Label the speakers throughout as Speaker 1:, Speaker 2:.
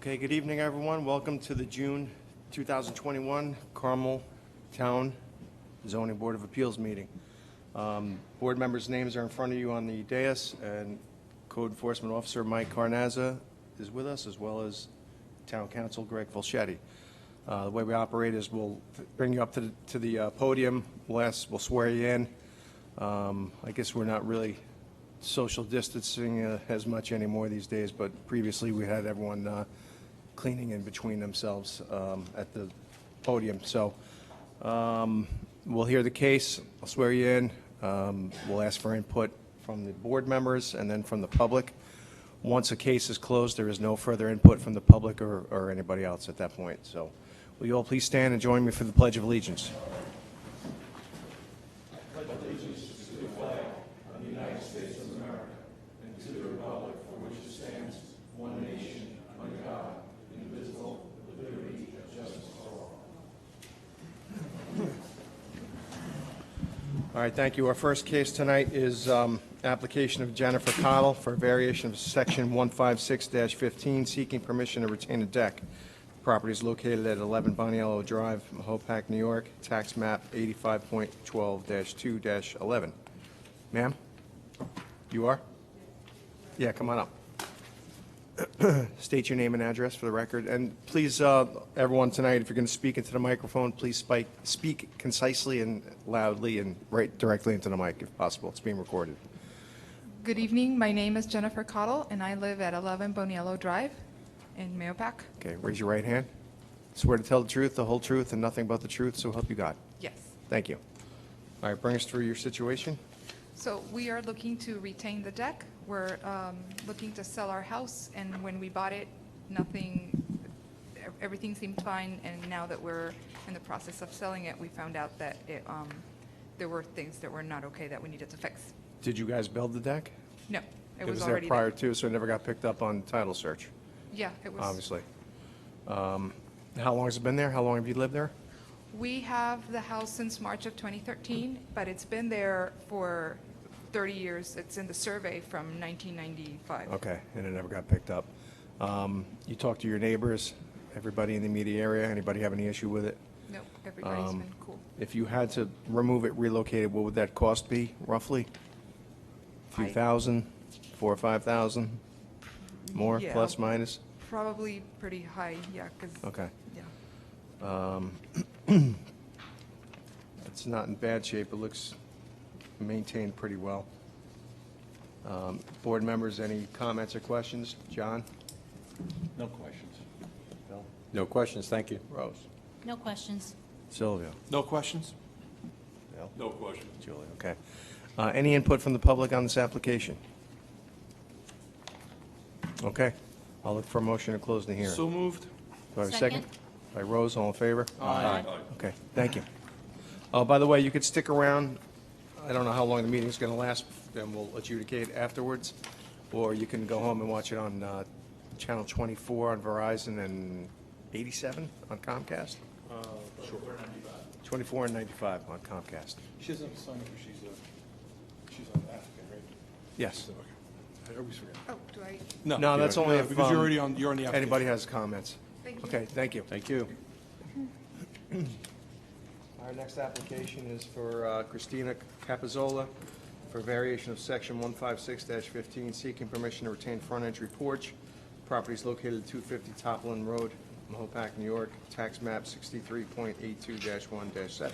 Speaker 1: Okay, good evening, everyone. Welcome to the June 2021 Carmel Town Zoning Board of Appeals meeting. Board members' names are in front of you on the dais, and Code Enforcement Officer Mike Carnazza is with us, as well as Town Council Greg Volschetti. The way we operate is we'll bring you up to the podium. We'll swear you in. I guess we're not really social distancing as much anymore these days, but previously we had everyone cleaning in between themselves at the podium. So we'll hear the case. I'll swear you in. We'll ask for input from the board members and then from the public. Once a case is closed, there is no further input from the public or anybody else at that point. So will you all please stand and join me for the Pledge of Allegiance? All right, thank you. Our first case tonight is application of Jennifer Cottle for a variation of Section 156-15, seeking permission to retain a deck. Property is located at 11 Boniello Drive, Mahopac, New York, tax map 85.12-2-11. Ma'am? You are? Yeah, come on up. State your name and address for the record. And please, everyone tonight, if you're going to speak into the microphone, please speak concisely and loudly and right directly into the mic if possible. It's being recorded.
Speaker 2: Good evening. My name is Jennifer Cottle, and I live at 11 Boniello Drive in Mahopac.
Speaker 1: Okay, raise your right hand. Swear to tell the truth, the whole truth, and nothing but the truth, so help you God.
Speaker 2: Yes.
Speaker 1: Thank you. All right, bring us through your situation.
Speaker 2: So we are looking to retain the deck. We're looking to sell our house, and when we bought it, everything seemed fine, and now that we're in the process of selling it, we found out that there were things that were not okay that we needed to fix.
Speaker 1: Did you guys build the deck?
Speaker 2: No, it was
Speaker 1: there
Speaker 2: already
Speaker 1: prior to, so it never got picked up on title search,
Speaker 2: Yeah, it was.
Speaker 1: obviously. How long has it been there? How long have you lived there?
Speaker 2: We have the house since March of 2013, but it's been there for 30 years. It's in the survey from 1995.
Speaker 1: Okay, and it never got picked up. You talked to your neighbors, everybody in the immediate area, anybody have any issue with it?
Speaker 2: Nope, everybody's been cool.
Speaker 1: If you had to remove it, relocate it, what would that cost be, roughly? A few thousand, 4,000 or 5,000? More,
Speaker 2: Yeah.
Speaker 1: plus, minus?
Speaker 2: Probably pretty high, yeah, because,
Speaker 1: Okay.
Speaker 2: yeah.
Speaker 1: It's not in bad shape, it looks maintained pretty well. Board members, any comments or questions? John?
Speaker 3: No questions.
Speaker 1: Bill?
Speaker 3: No questions, thank you.
Speaker 1: Rose?
Speaker 4: No questions.
Speaker 1: Sylvia?
Speaker 3: No questions?
Speaker 1: Bill?
Speaker 3: No questions.
Speaker 1: Julie, okay. Any input from the public on this application? Okay, I'll look for a motion to close the hearing.
Speaker 3: So moved.
Speaker 1: Do I have a second?
Speaker 4: Second.
Speaker 1: By Rose, all in favor?
Speaker 4: Aye.
Speaker 1: Okay, thank you. By the way, you could stick around. I don't know how long the meeting's going to last, and we'll adjudicate afterwards. Or you can go home and watch it on Channel 24 on Verizon and 87 on Comcast?
Speaker 3: Sure.
Speaker 1: 24 and 95 on Comcast.
Speaker 3: She doesn't have a son, she's an African, right?
Speaker 1: Yes.
Speaker 3: Okay. I always forget.
Speaker 2: Oh, do I?
Speaker 1: No, that's only if
Speaker 3: because you're already on the application.
Speaker 1: anybody has comments.
Speaker 2: Thank you.
Speaker 1: Okay, thank you.
Speaker 3: Thank you.
Speaker 1: Our next application is for Christina Capizzola for variation of Section 156-15, seeking permission to retain front entry porch. Property is located at 250 Toplin Road, Mahopac, New York, tax map 63.82-1-7.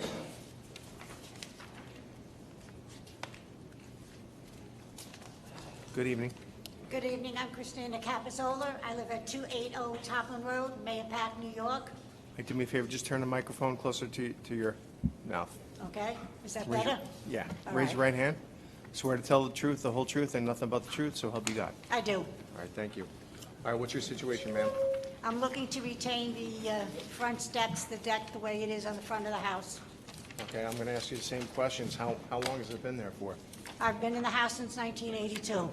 Speaker 1: Good evening.
Speaker 5: Good evening, I'm Christina Capizzola. I live at 280 Toplin Road, Mahopac, New York.
Speaker 1: Hey, do me a favor, just turn the microphone closer to your mouth.
Speaker 5: Okay, is that
Speaker 1: Raise your-
Speaker 5: better?
Speaker 1: Yeah.
Speaker 5: All
Speaker 1: Raise your
Speaker 5: right.
Speaker 1: right hand. Swear to tell the truth, the whole truth, and nothing but the truth, so help you God.
Speaker 5: I do.
Speaker 1: All right, thank you. All right, what's your situation, ma'am?
Speaker 5: I'm looking to retain the front steps, the deck, the way it is on the front of the house.
Speaker 1: Okay, I'm going to ask you the same questions. How long has it been there for?
Speaker 5: I've been in the house since 1982.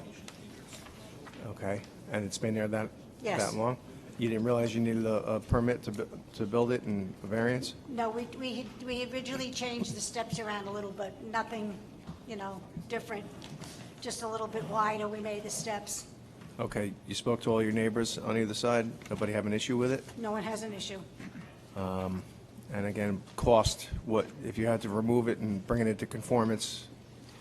Speaker 1: Okay, and it's been there that
Speaker 5: Yes.
Speaker 1: long? You didn't realize you needed a permit to build it and a variance?
Speaker 5: No, we originally changed the steps around a little bit, nothing, different, just a little bit wider, we made the steps.
Speaker 1: Okay, you spoke to all your neighbors on either side? Nobody have an issue with it?
Speaker 5: No one has an issue.
Speaker 1: And again, cost, what, if you had to remove it and bring it into conformance,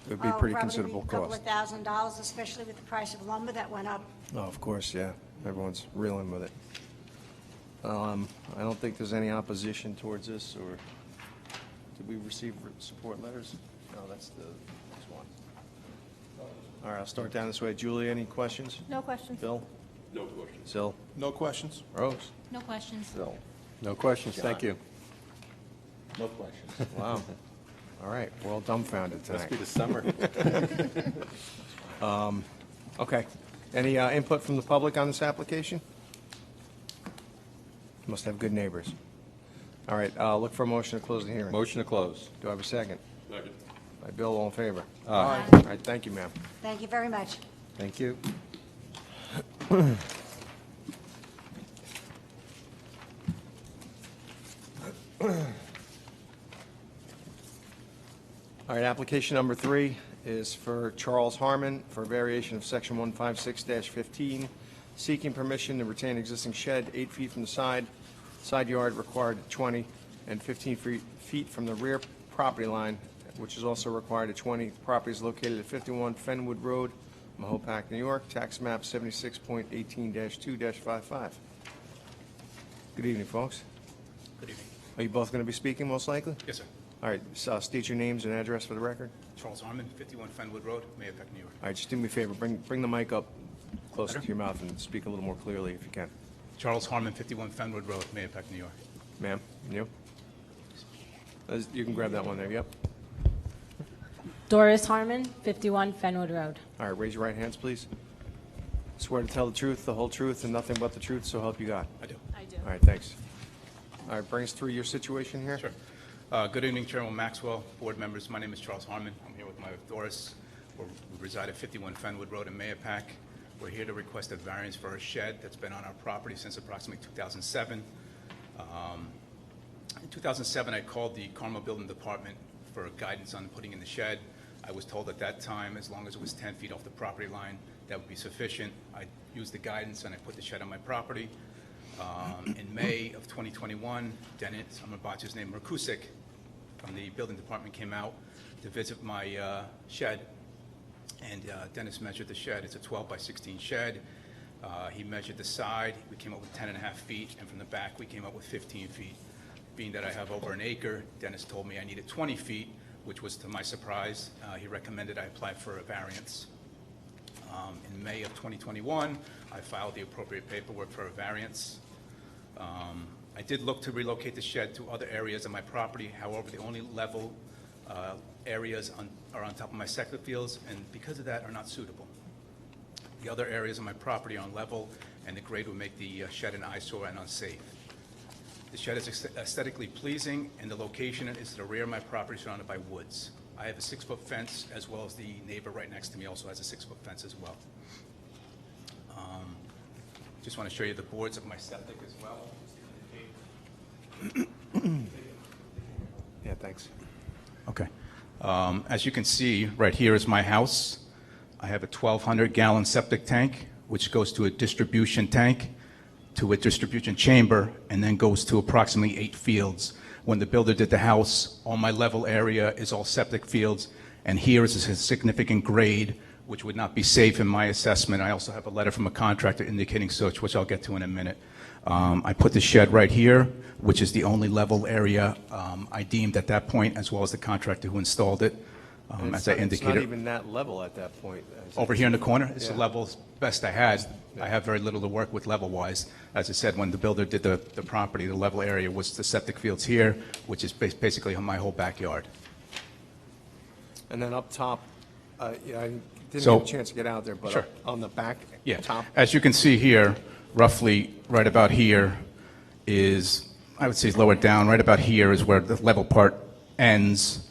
Speaker 1: it would be
Speaker 5: Oh,
Speaker 1: pretty
Speaker 5: probably
Speaker 1: considerable
Speaker 5: a couple
Speaker 1: cost.
Speaker 5: of $1,000s, especially with the price of lumber that went up.
Speaker 1: Oh, of course, yeah. Everyone's reeling with it. I don't think there's any opposition towards this, or did we receive support letters? No, that's the next one. All right, I'll start down this way. Julie, any questions?
Speaker 4: No questions.
Speaker 1: Bill?
Speaker 3: No questions.
Speaker 1: Sil?
Speaker 3: No questions?
Speaker 1: Rose?
Speaker 4: No questions.
Speaker 1: Bill?
Speaker 6: No questions, thank
Speaker 1: John.
Speaker 6: you.
Speaker 3: No questions.
Speaker 1: Wow. All right, we're all dumbfounded
Speaker 6: Must be
Speaker 1: tonight.
Speaker 6: the summer.
Speaker 1: Okay. Any input from the public on this application? Must have good neighbors. All right, look for a motion to close the hearing.
Speaker 6: Motion to close.
Speaker 1: Do I have a second?
Speaker 3: Second.
Speaker 1: By Bill, all in favor?
Speaker 6: Aye.
Speaker 1: All right, thank you, ma'am.
Speaker 5: Thank you very much.
Speaker 6: Thank you.
Speaker 1: All right, application number 3 is for Charles Harmon for a variation of section 156-15, seeking permission to retain existing shed 8 feet from the side yard required at 20, and 15 feet from the rear property line, which is also required at 20. The property is located at 51 Fenwood Road, Mahopac, New York, tax map 76.18-2-55. Good evening, folks.
Speaker 7: Good evening.
Speaker 1: Are you both going to be speaking, most likely?
Speaker 7: Yes, sir.
Speaker 1: All right, so state your names and address for the record.
Speaker 7: Charles Harmon, 51 Fenwood Road, Mahopac, New York.
Speaker 1: All right, just do me a favor, bring the mic up closer to your mouth and speak a little more clearly if you can.
Speaker 7: Charles Harmon, 51 Fenwood Road, Mahopac, New York.
Speaker 1: Ma'am, and you? You can grab that one there, yep.
Speaker 4: Doris Harmon, 51 Fenwood Road.
Speaker 1: All right, raise your right hands, please. Swear to tell the truth, the whole truth, and nothing but the truth, so help you God.
Speaker 7: I do.
Speaker 4: I do.
Speaker 1: All right, thanks. All right, bring us through your situation here.
Speaker 7: Sure. Good evening, Chairman Maxwell, board members. My name is Charles Harmon. I'm here with my wife Doris. We reside at 51 Fenwood Road in Mahopac. We're here to request a variance for a shed that's been on our property since approximately 2007. In 2007, I called the Carmel Building Department for guidance on putting in the shed. I was told at that time, as long as it was 10 feet off the property line, that would be sufficient. I used the guidance and I put the shed on my property. In May of 2021, Dennis, I'm going to botch his name, Merkusik, from the building department came out to visit my shed, and Dennis measured the shed. It's a 12 by 16 shed. He measured the side. We came up with 10.5 feet, and from the back, we came up with 15 feet. Being that I have over an acre, Dennis told me I needed 20 feet, which was to my surprise. He recommended I apply for a variance. In May of 2021, I filed the appropriate paperwork for a variance. I did look to relocate the shed to other areas of my property. However, the only level areas are on top of my sector fields, and because of that, are not suitable. The other areas of my property are on level, and the grade would make the shed an eyesore and unsafe. The shed is aesthetically pleasing, and the location is to the rear of my property, surrounded by woods. I have a 6-foot fence, as well as the neighbor right next to me also has a 6-foot fence as well. Just want to show you the boards of my septic as well.
Speaker 1: Yeah, thanks.
Speaker 7: Okay. As you can see, right here is my house. I have a 1,200-gallon septic tank, which goes to a distribution tank, to a distribution chamber, and then goes to approximately 8 fields. When the builder did the house, all my level area is all septic fields, and here is a significant grade, which would not be safe in my assessment. I also have a letter from a contractor indicating such, which I'll get to in a minute. I put the shed right here, which is the only level area I deemed at that point, as well as the contractor who installed it,
Speaker 1: And
Speaker 7: as I
Speaker 1: It's not
Speaker 7: indicated.
Speaker 1: even that level at that point.
Speaker 7: Over here in the corner, it's the
Speaker 1: Yeah.
Speaker 7: level best I had. I have very little to work with level-wise. As I said, when the builder did the property, the level area was the septic fields here, which is basically my whole backyard.
Speaker 1: And then up top, yeah, I didn't
Speaker 7: So-
Speaker 1: get a chance to get out there, but
Speaker 7: Sure.
Speaker 1: up on the back,
Speaker 7: Yeah.
Speaker 1: top,
Speaker 7: As you can see here, roughly right about here is, I would say lower down, right about here is where the level part ends.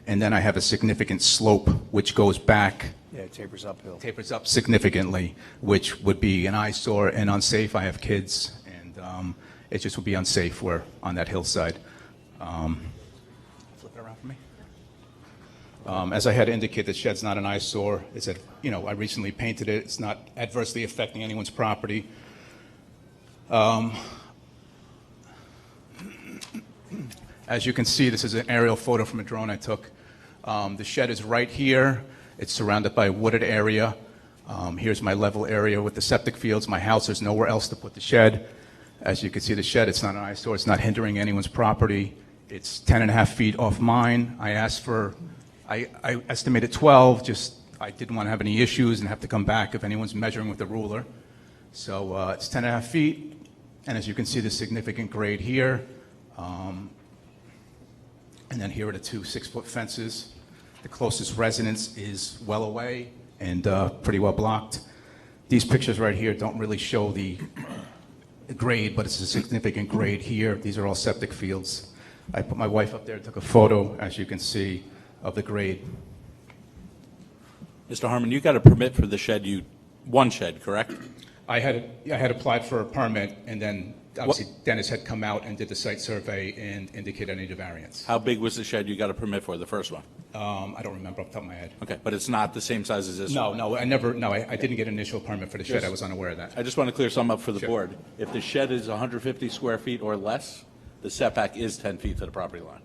Speaker 7: And then I have a significant slope which goes back,
Speaker 1: yeah, it tapers uphill.
Speaker 7: tapers up significantly, which would be an eyesore and unsafe. I have kids, and it just would be unsafe where on that hillside. Flip it around for me. As I had indicated, the shed's not an eyesore. It's a, you know, I recently painted it. It's not adversely affecting anyone's property. As you can see, this is an aerial photo from a drone I took. The shed is right here. It's surrounded by a wooded area. Here's my level area with the septic fields. My house, there's nowhere else to put the shed. As you can see, the shed, it's not an eyesore. It's not hindering anyone's property. It's 10.5 feet off mine. I estimated 12, just I didn't want to have any issues and have to come back if anyone's measuring with a ruler. So it's 10.5 feet, and as you can see, the significant grade here. And then here are the two 6-foot fences. The closest residence is well away and pretty well blocked. These pictures right here don't really show the grade, but it's a significant grade here. These are all septic fields. I put my wife up there, took a photo, as you can see, of the grade.
Speaker 8: Mr. Harmon, you got a permit for the shed, one shed, correct?
Speaker 7: I had applied for a permit, and then obviously Dennis had come out and did the site survey and indicated I need a variance.
Speaker 8: How big was the shed you got a permit for, the first one?
Speaker 7: I don't remember off the top of my head.
Speaker 8: Okay, but it's not the same size as this one?
Speaker 7: No, I didn't get an initial permit for the shed. I was unaware of that.
Speaker 8: I just want to clear something up for the
Speaker 7: Sure.
Speaker 8: board. If the shed is 150 square feet or less, the setback is 10 feet to the property line.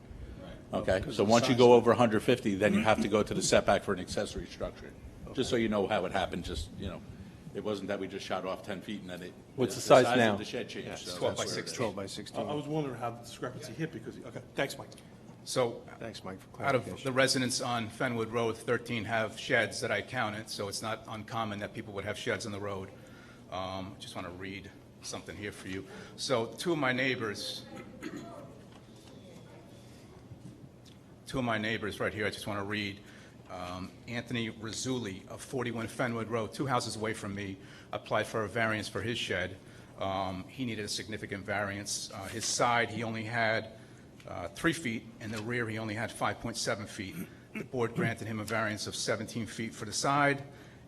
Speaker 8: Okay, so once you go over 150, then you have to go to the setback for an accessory structure. Just so you know how it happened, just, you know, it wasn't that we just shot off 10 feet and then it.
Speaker 6: What's the size now?
Speaker 8: of the shed changed.
Speaker 7: It's
Speaker 8: so
Speaker 7: 12
Speaker 8: that's
Speaker 7: by
Speaker 8: where it is.
Speaker 7: 16.
Speaker 1: 12 by 16.
Speaker 3: I was wondering how the discrepancy hit because, okay, thanks, Mike.
Speaker 7: So
Speaker 1: Thanks, Mike, for
Speaker 7: out of
Speaker 1: clarification.
Speaker 7: the residents on Fenwood Road, 13 have sheds that I counted, so it's not uncommon that people would have sheds on the road. Just want to read something here for you. So two of my neighbors right here, I just want to read. Anthony Rizzulli of 41 Fenwood Road, 2 houses away from me, applied for a variance for his shed. He needed a significant variance. His side, he only had 3 feet, and the rear, he only had 5.7 feet. The board granted him a variance of 17 feet for the side,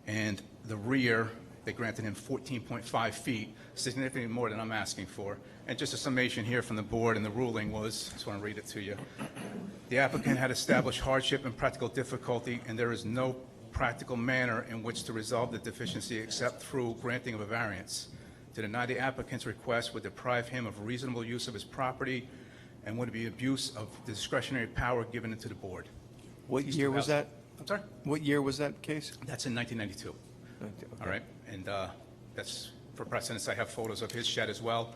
Speaker 7: and the rear, they granted him 14.5 feet, significantly more than I'm asking for. And just a summation here from the board, and the ruling was, I just want to read it to you. The applicant had established hardship and practical difficulty, and there is no practical manner in which to resolve the deficiency except through granting of a variance. To deny the applicant's request would deprive him of reasonable use of his property and would be abuse of discretionary power given it to the board.
Speaker 1: What year was that?
Speaker 7: I'm sorry?
Speaker 1: What year was that case?
Speaker 7: That's in 1992. All right, and that's for precedence. I have photos of his shed as well.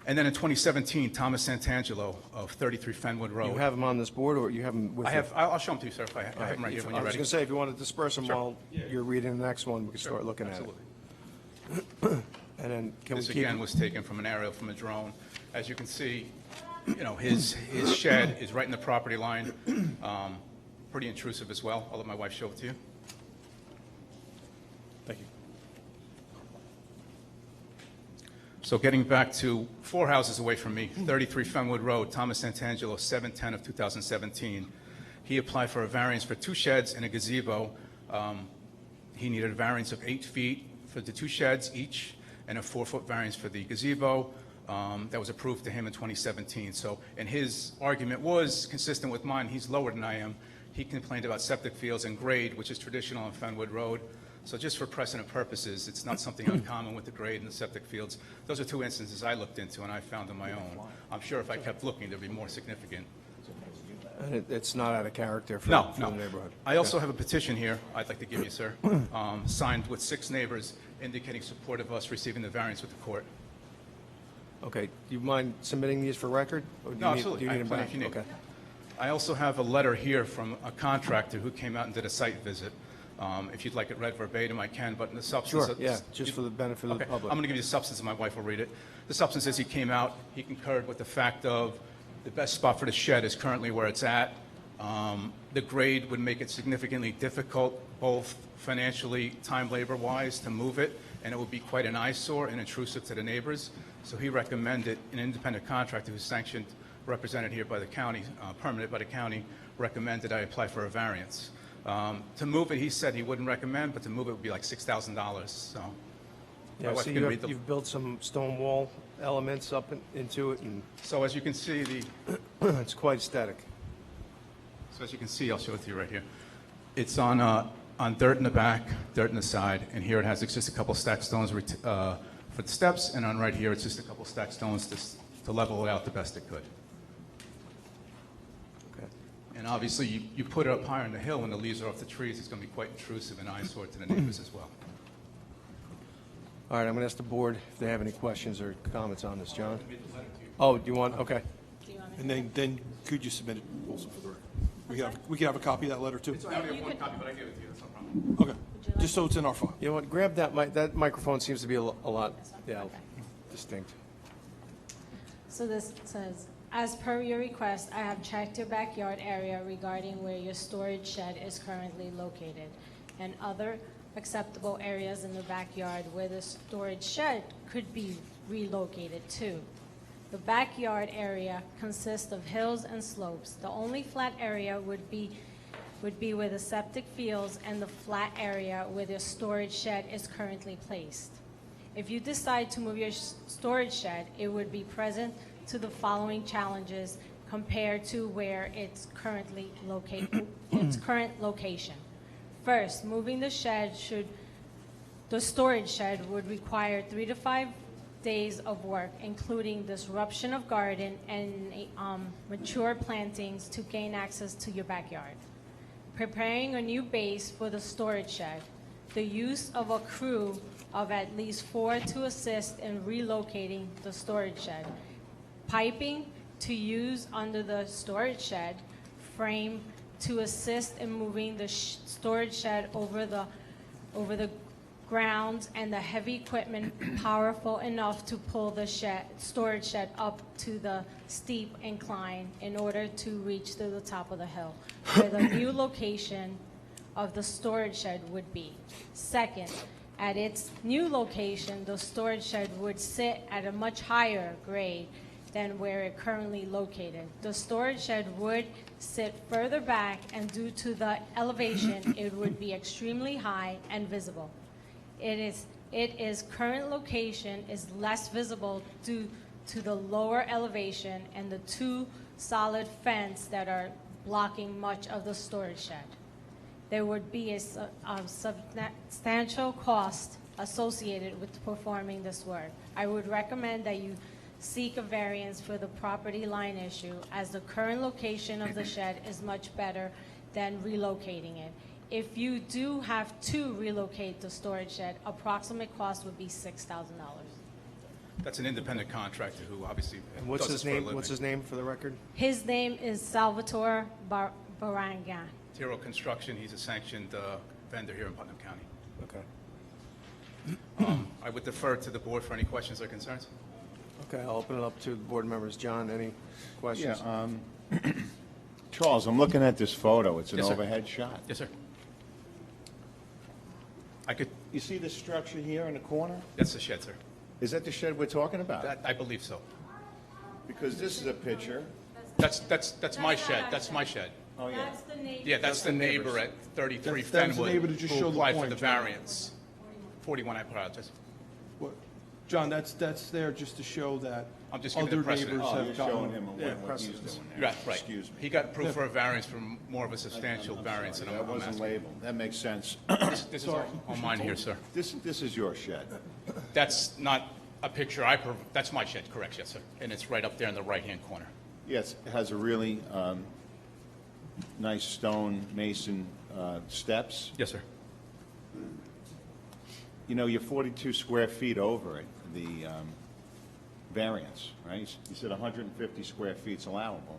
Speaker 7: And then in 2017, Thomas Santangelo of 33 Fenwood Road.
Speaker 1: You have him on this board, or you have him with you?
Speaker 7: I'll show them to you, sir, if I have them right here when
Speaker 1: I
Speaker 7: you're
Speaker 1: was
Speaker 7: ready.
Speaker 1: going to say, if you want to disperse them
Speaker 7: Sure.
Speaker 1: while you're reading the next one, we can start looking at it.
Speaker 7: Absolutely.
Speaker 1: And then, can we
Speaker 7: This
Speaker 1: keep?
Speaker 7: again was taken from an aerial from a drone. As you can see, you know, his shed is right in the property line. Pretty intrusive as well. I'll let my wife show it to you.
Speaker 3: Thank you.
Speaker 7: So getting back to 4 houses away from me, 33 Fenwood Road, Thomas Santangelo, 7/10 of 2017. He applied for a variance for 2 sheds and a gazebo. He needed a variance of 8 feet for the 2 sheds each and a 4-foot variance for the gazebo. That was approved to him in 2017. So, and his argument was consistent with mine. He's lower than I am. He complained about septic fields and grade, which is traditional on Fenwood Road. So just for precedent purposes, it's not something uncommon with the grade and the septic fields. Those are 2 instances I looked into and I found on my own. I'm sure if I kept looking, there'd be more significant.
Speaker 1: And it's not out of character for
Speaker 7: No,
Speaker 1: the
Speaker 7: no.
Speaker 1: neighborhood?
Speaker 7: I also have a petition here I'd like to give you, sir, signed with 6 neighbors indicating support of us receiving the variance with the court.
Speaker 1: Okay, do you mind submitting these for record? Or do you
Speaker 7: No,
Speaker 1: need-
Speaker 7: absolutely.
Speaker 1: Do you
Speaker 7: I
Speaker 1: need
Speaker 7: have
Speaker 1: them
Speaker 7: plenty
Speaker 1: back?
Speaker 7: if you need.
Speaker 1: Okay.
Speaker 7: I also have a letter here from a contractor who came out and did a site visit. If you'd like it read verbatim, I can, but in the substance...
Speaker 1: Sure, yeah, just for the benefit of the
Speaker 7: Okay,
Speaker 1: public.
Speaker 7: I'm going to give you the substance, and my wife will read it. The substance is he came out, he concurred with the fact of the best spot for the shed is currently where it's at. The grade would make it significantly difficult, both financially, time, labor-wise, to move it, and it would be quite an eyesore and intrusive to the neighbors. So he recommended, an independent contractor who's sanctioned, represented here by the county, permitted by the county, recommended I apply for a variance. To move it, he said he wouldn't recommend, but to move it would be like $6,000, so.
Speaker 1: Yeah,
Speaker 7: my wife
Speaker 1: so
Speaker 7: can read the-
Speaker 1: you've built some stone wall elements up into it, and
Speaker 7: So as you can see,
Speaker 1: it's quite aesthetic.
Speaker 7: So as you can see, I'll show it to you right here. It's on dirt in the back, dirt in the side, and here it has just a couple stacked stones for the steps, and on right here, it's just a couple stacked stones to level it out the best it could.
Speaker 1: Okay.
Speaker 7: And obviously, you put it up higher on the hill, when the leaves are off the trees, it's going to be quite intrusive and eyesore to the neighbors as well.
Speaker 1: All right, I'm going to ask the board if they have any questions or comments on this. John? Oh, do you want, okay.
Speaker 3: And then could you submit it also for the record? We can have a copy of that letter too?
Speaker 7: I only have one copy, but I give it to you, that's no problem.
Speaker 3: Okay, just so it's in our file.
Speaker 1: You know what, grab that microphone seems to be a lot, yeah, distinct.
Speaker 4: So this says, as per your request, I have checked your backyard area regarding where your storage shed is currently located and other acceptable areas in the backyard where the storage shed could be relocated to. The backyard area consists of hills and slopes. The only flat area would be where the septic fields and the flat area where the storage shed is currently placed. If you decide to move your storage shed, it would be present to the following challenges compared to where it's currently located, its current location. First, moving the storage shed would require 3 to 5 days of work, including disruption of garden and mature plantings to gain access to your backyard. Preparing a new base for the storage shed, the use of a crew of at least 4 to assist in relocating the storage shed, piping to use under the storage shed, frame to assist in moving the storage shed over the ground, and the heavy equipment powerful enough to pull the storage shed up to the steep incline in order to reach to the top of the hill, where the new location of the storage shed would be. Second, at its new location, the storage shed would sit at a much higher grade than where it currently located. The storage shed would sit further back, and due to the elevation, it would be extremely high and visible. Its current location is less visible due to the lower elevation and the 2 solid fence that are blocking much of the storage shed. There would be a substantial cost associated with performing this work. I would recommend that you seek a variance for the property line issue, as the current location of the shed is much better than relocating it. If you do have to relocate the storage shed, approximate cost would be $6,000.
Speaker 7: That's an independent contractor who obviously
Speaker 1: And what's
Speaker 7: does
Speaker 1: his
Speaker 7: this for a
Speaker 1: name,
Speaker 7: living.
Speaker 1: what's his name for the record?
Speaker 4: His name is Salvatore Barangan.
Speaker 7: Tiro Construction, he's a sanctioned vendor here in Putnam County.
Speaker 1: Okay.
Speaker 7: I would defer to the board for any questions or concerns.
Speaker 1: Okay, I'll open it up to the board members. John, any questions?
Speaker 9: Yeah, Charles, I'm looking at this photo. It's an
Speaker 7: Yes, sir.
Speaker 9: overhead shot.
Speaker 7: Yes, sir. I could,
Speaker 9: You see this structure here in the corner?
Speaker 7: that's the shed, sir.
Speaker 9: Is that the shed we're talking about?
Speaker 7: I believe so.
Speaker 9: Because this is a picture.
Speaker 7: That's my shed, that's my shed.
Speaker 9: Oh, yeah.
Speaker 4: That's the neighbor.
Speaker 7: Yeah, that's the neighbor at 33
Speaker 3: That's the
Speaker 7: Fenwood
Speaker 3: neighbor that just
Speaker 7: who
Speaker 3: showed the
Speaker 7: applied for
Speaker 3: point,
Speaker 7: the
Speaker 3: John.
Speaker 7: variance. 41, I apologize.
Speaker 3: What- John, that's there just to show that
Speaker 7: I'm just giving
Speaker 3: other
Speaker 7: the precedent.
Speaker 3: neighbors
Speaker 9: Oh,
Speaker 3: have
Speaker 9: you're
Speaker 3: gotten.
Speaker 9: showing him
Speaker 3: Yeah,
Speaker 9: what he's
Speaker 3: precedence.
Speaker 9: doing there.
Speaker 7: Right.
Speaker 9: Excuse me.
Speaker 7: He got approved for a variance for more of a substantial variance, and
Speaker 9: That
Speaker 7: I'm
Speaker 9: wasn't
Speaker 7: asking.
Speaker 9: labeled. That makes sense.
Speaker 7: This is all mine here, sir.
Speaker 9: This is your shed.
Speaker 7: That's not a picture that's my shed, correct, yes, sir. And it's right up there in the right-hand corner.
Speaker 9: Yes, it has a really nice stone mason steps.
Speaker 7: Yes, sir.
Speaker 9: You know, you're 42 square feet over it, the variance, right? You said 150 square feet's allowable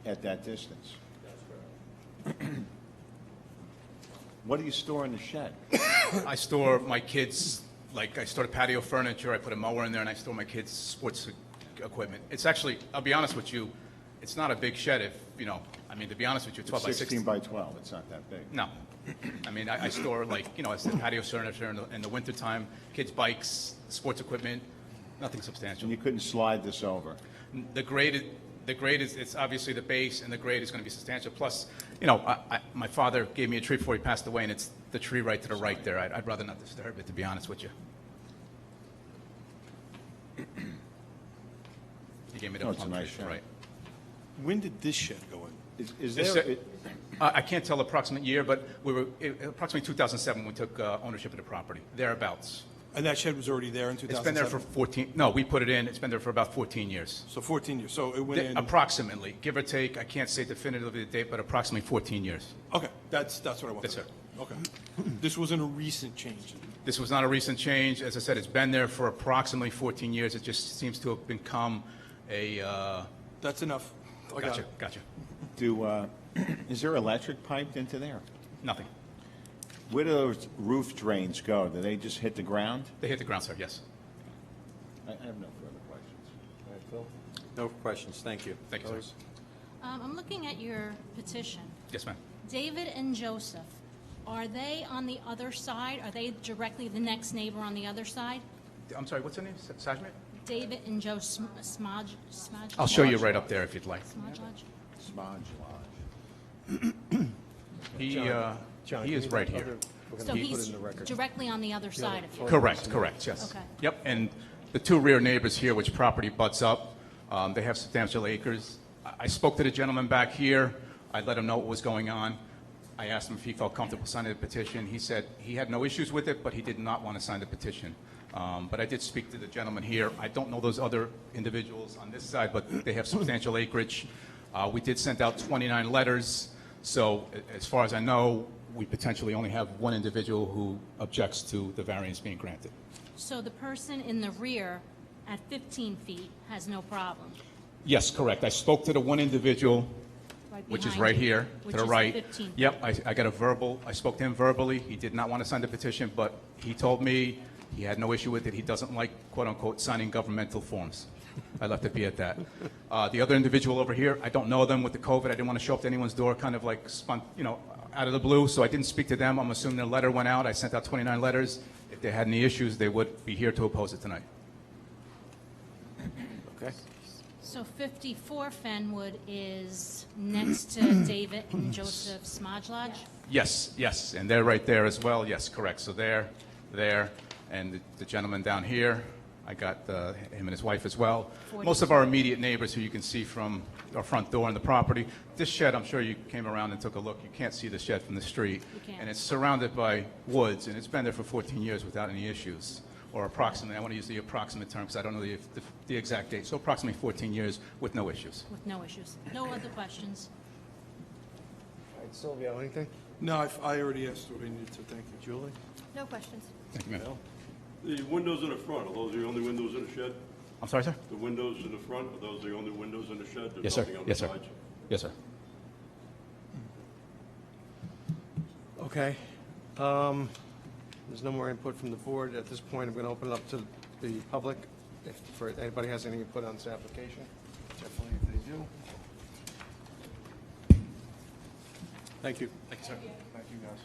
Speaker 9: at that distance. What do you store in the shed?
Speaker 7: I store my kids, I store the patio furniture, I put a mower in there, and I store my kids' sports equipment. It's actually, I'll be honest with you, it's not a big shed if, to be honest with you, 12 by 16.
Speaker 9: 16 by 12, it's not that big.
Speaker 7: No. I store it's the patio furniture in the wintertime, kids' bikes, sports equipment, nothing substantial.
Speaker 9: And you couldn't slide this over?
Speaker 7: The grade is, it's obviously the base, and the grade is going to be substantial. Plus, my father gave me a tree before he passed away, and it's the tree right to the right there. I'd rather not disturb it, to be honest with you. He gave me the
Speaker 9: Oh, it's a
Speaker 7: plum
Speaker 9: nice
Speaker 7: tree to the
Speaker 9: shed.
Speaker 7: right.
Speaker 3: When did this shed go in?
Speaker 9: Is
Speaker 7: This,
Speaker 9: there,
Speaker 7: I can't tell approximate year, but we were, approximately 2007, we took ownership of the property, thereabouts.
Speaker 3: And that shed was already there in
Speaker 7: It's
Speaker 3: 2007?
Speaker 7: been there for 14, no, we put it in, it's been there for about 14 years.
Speaker 3: So 14 years, so it went in,
Speaker 7: Approximately, give or take, I can't say definitively the date, but approximately 14 years.
Speaker 3: okay, that's what I wanted.
Speaker 7: Yes, sir.
Speaker 3: Okay. This wasn't a recent change?
Speaker 7: This was not a recent change. As I said, it's been there for approximately 14 years. It just seems to have become a,
Speaker 3: That's enough. I got
Speaker 7: gotcha,
Speaker 3: it.
Speaker 7: gotcha.
Speaker 9: is there electric piped into there?
Speaker 7: Nothing.
Speaker 9: Where do those roof drains go? Do they just hit the ground?
Speaker 7: They hit the ground, sir, yes.
Speaker 9: I have no further questions.
Speaker 6: No questions, thank you.
Speaker 7: Thank you, sir.
Speaker 10: I'm looking at your petition.
Speaker 7: Yes, ma'am.
Speaker 10: David and Joseph, are they on the other side? Are they directly the next neighbor on the other side?
Speaker 7: I'm sorry, what's the name? Sajman?
Speaker 10: David and Joe Smaj?
Speaker 7: I'll show you right up there if you'd like.
Speaker 10: Smodge?
Speaker 7: He,
Speaker 1: John,
Speaker 7: he
Speaker 1: can
Speaker 7: is
Speaker 1: you
Speaker 7: right
Speaker 1: let
Speaker 7: here.
Speaker 1: other- we're gonna
Speaker 10: So
Speaker 1: put it
Speaker 10: he's
Speaker 1: in the record.
Speaker 10: directly on the other side of you?
Speaker 7: Correct, correct, yes.
Speaker 10: Okay.
Speaker 7: Yep, and the two rear neighbors here, which property butts up, they have substantial acres. I spoke to the gentleman back here. I let him know what was going on. I asked him if he felt comfortable signing the petition. He said he had no issues with it, but he did not want to sign the petition. But I did speak to the gentleman here. I don't know those other individuals on this side, but they have substantial acreage. We did send out 29 letters, so as far as I know, we potentially only have one individual who objects to the variance being granted.
Speaker 10: So the person in the rear at 15 feet has no problem?
Speaker 7: Yes, correct. I spoke to the one individual,
Speaker 10: Right
Speaker 7: which is
Speaker 10: behind
Speaker 7: right
Speaker 10: you,
Speaker 7: here, to
Speaker 10: which
Speaker 7: the
Speaker 10: is
Speaker 7: right.
Speaker 10: 15.
Speaker 7: Yep, I got a verbal, I spoke to him verbally. He did not want to sign the petition, but he told me he had no issue with it. He doesn't like, quote-unquote, signing governmental forms. I left it be at that. The other individual over here, I don't know them with the COVID. I didn't want to show up to anyone's door kind of like, out of the blue, so I didn't speak to them. I'm assuming their letter went out. I sent out 29 letters. If they had any issues, they would be here to oppose it tonight.
Speaker 1: Okay.
Speaker 10: So 54 Fenwood is next to David and Joseph Smodge Lodge?
Speaker 7: Yes, yes, and they're right there as well. Yes, correct. So there, and the gentleman down here, I got him and his wife as well. Most of our immediate neighbors who you can see from our front door on the property. This shed, I'm sure you came around and took a look. You can't see the shed from the street.
Speaker 10: You can't.
Speaker 7: And it's surrounded by woods, and it's been there for 14 years without any issues. Or approximately, I want to use the approximate term because I don't know the exact date. So approximately 14 years with no issues.
Speaker 10: With no issues. No other questions?
Speaker 1: All right, Sylvia, anything?
Speaker 3: No, I already asked what I needed to, thank you.
Speaker 1: Julie?
Speaker 10: No questions.
Speaker 7: Thank you, ma'am.
Speaker 11: The windows in the front, are those the only windows in the shed?
Speaker 7: I'm sorry, sir?
Speaker 11: The windows in the front, are those the only windows in the shed? There's
Speaker 7: Yes, sir.
Speaker 11: nothing on the
Speaker 7: Yes, sir.
Speaker 11: sides?
Speaker 7: Yes, sir.
Speaker 1: Okay. There's no more input from the board. At this point, I'm going to open it up to the public. If anybody has any input on this application, definitely if they do.
Speaker 6: Thank you.
Speaker 7: Thank you, sir.
Speaker 1: Thank you, guys.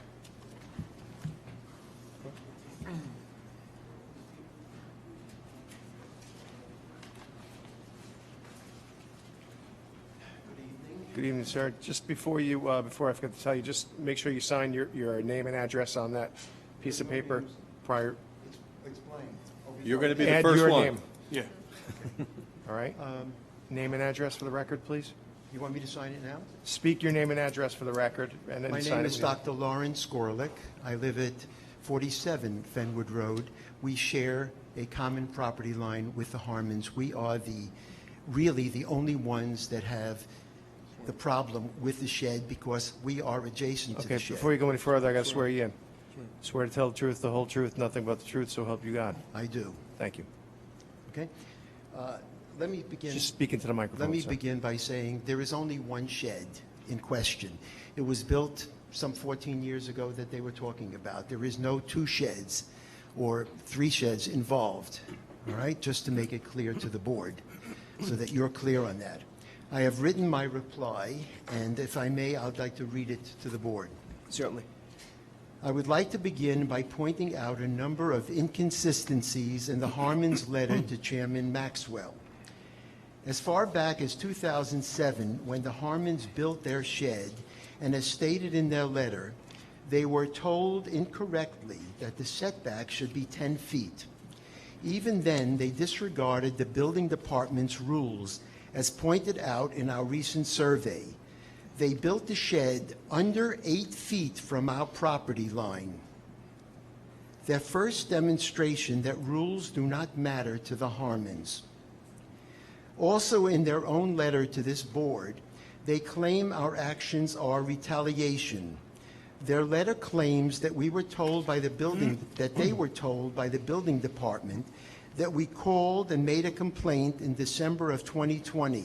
Speaker 1: Good evening, sir. Just before I forget to tell you, just make sure you sign your name and address on that piece of paper prior.
Speaker 6: You're going to be the
Speaker 1: Add
Speaker 6: first
Speaker 1: your
Speaker 6: one.
Speaker 1: name,
Speaker 3: Yeah.
Speaker 1: all right? Name and address for the record, please.
Speaker 12: You want me to sign it now?
Speaker 1: Speak your name and address for the record, and then
Speaker 12: My
Speaker 1: sign
Speaker 12: name
Speaker 1: it.
Speaker 12: is Dr. Lawrence Gorlick. I live at 47 Fenwood Road. We share a common property line with the Harmons. We are really the only ones that have the problem with the shed because we are adjacent to
Speaker 1: Okay,
Speaker 12: the shed.
Speaker 1: before you go any further, I got to swear you in. Swear to tell the truth, the whole truth, nothing but the truth, so help you God.
Speaker 12: I do.
Speaker 1: Thank you.
Speaker 12: Okay? Let me begin.
Speaker 1: Just speak into the microphone,
Speaker 12: Let me
Speaker 1: sir.
Speaker 12: begin by saying there is only one shed in question. It was built some 14 years ago that they were talking about. There is no two sheds or three sheds involved, all right? Just to make it clear to the board so that you're clear on that. I have written my reply, and if I may, I'd like to read it to the board.
Speaker 1: Certainly.
Speaker 12: I would like to begin by pointing out a number of inconsistencies in the Harmon's letter to Chairman Maxwell. As far back as 2007, when the Harmons built their shed, and as stated in their letter, they were told incorrectly that the setback should be 10 feet. Even then, they disregarded the building department's rules as pointed out in our recent survey. They built the shed under 8 feet from our property line. Their first demonstration that rules do not matter to the Harmons. Also, in their own letter to this board, they claim our actions are retaliation. Their letter claims that we were told by the building, that they were told by the building department that we called and made a complaint in December of 2020.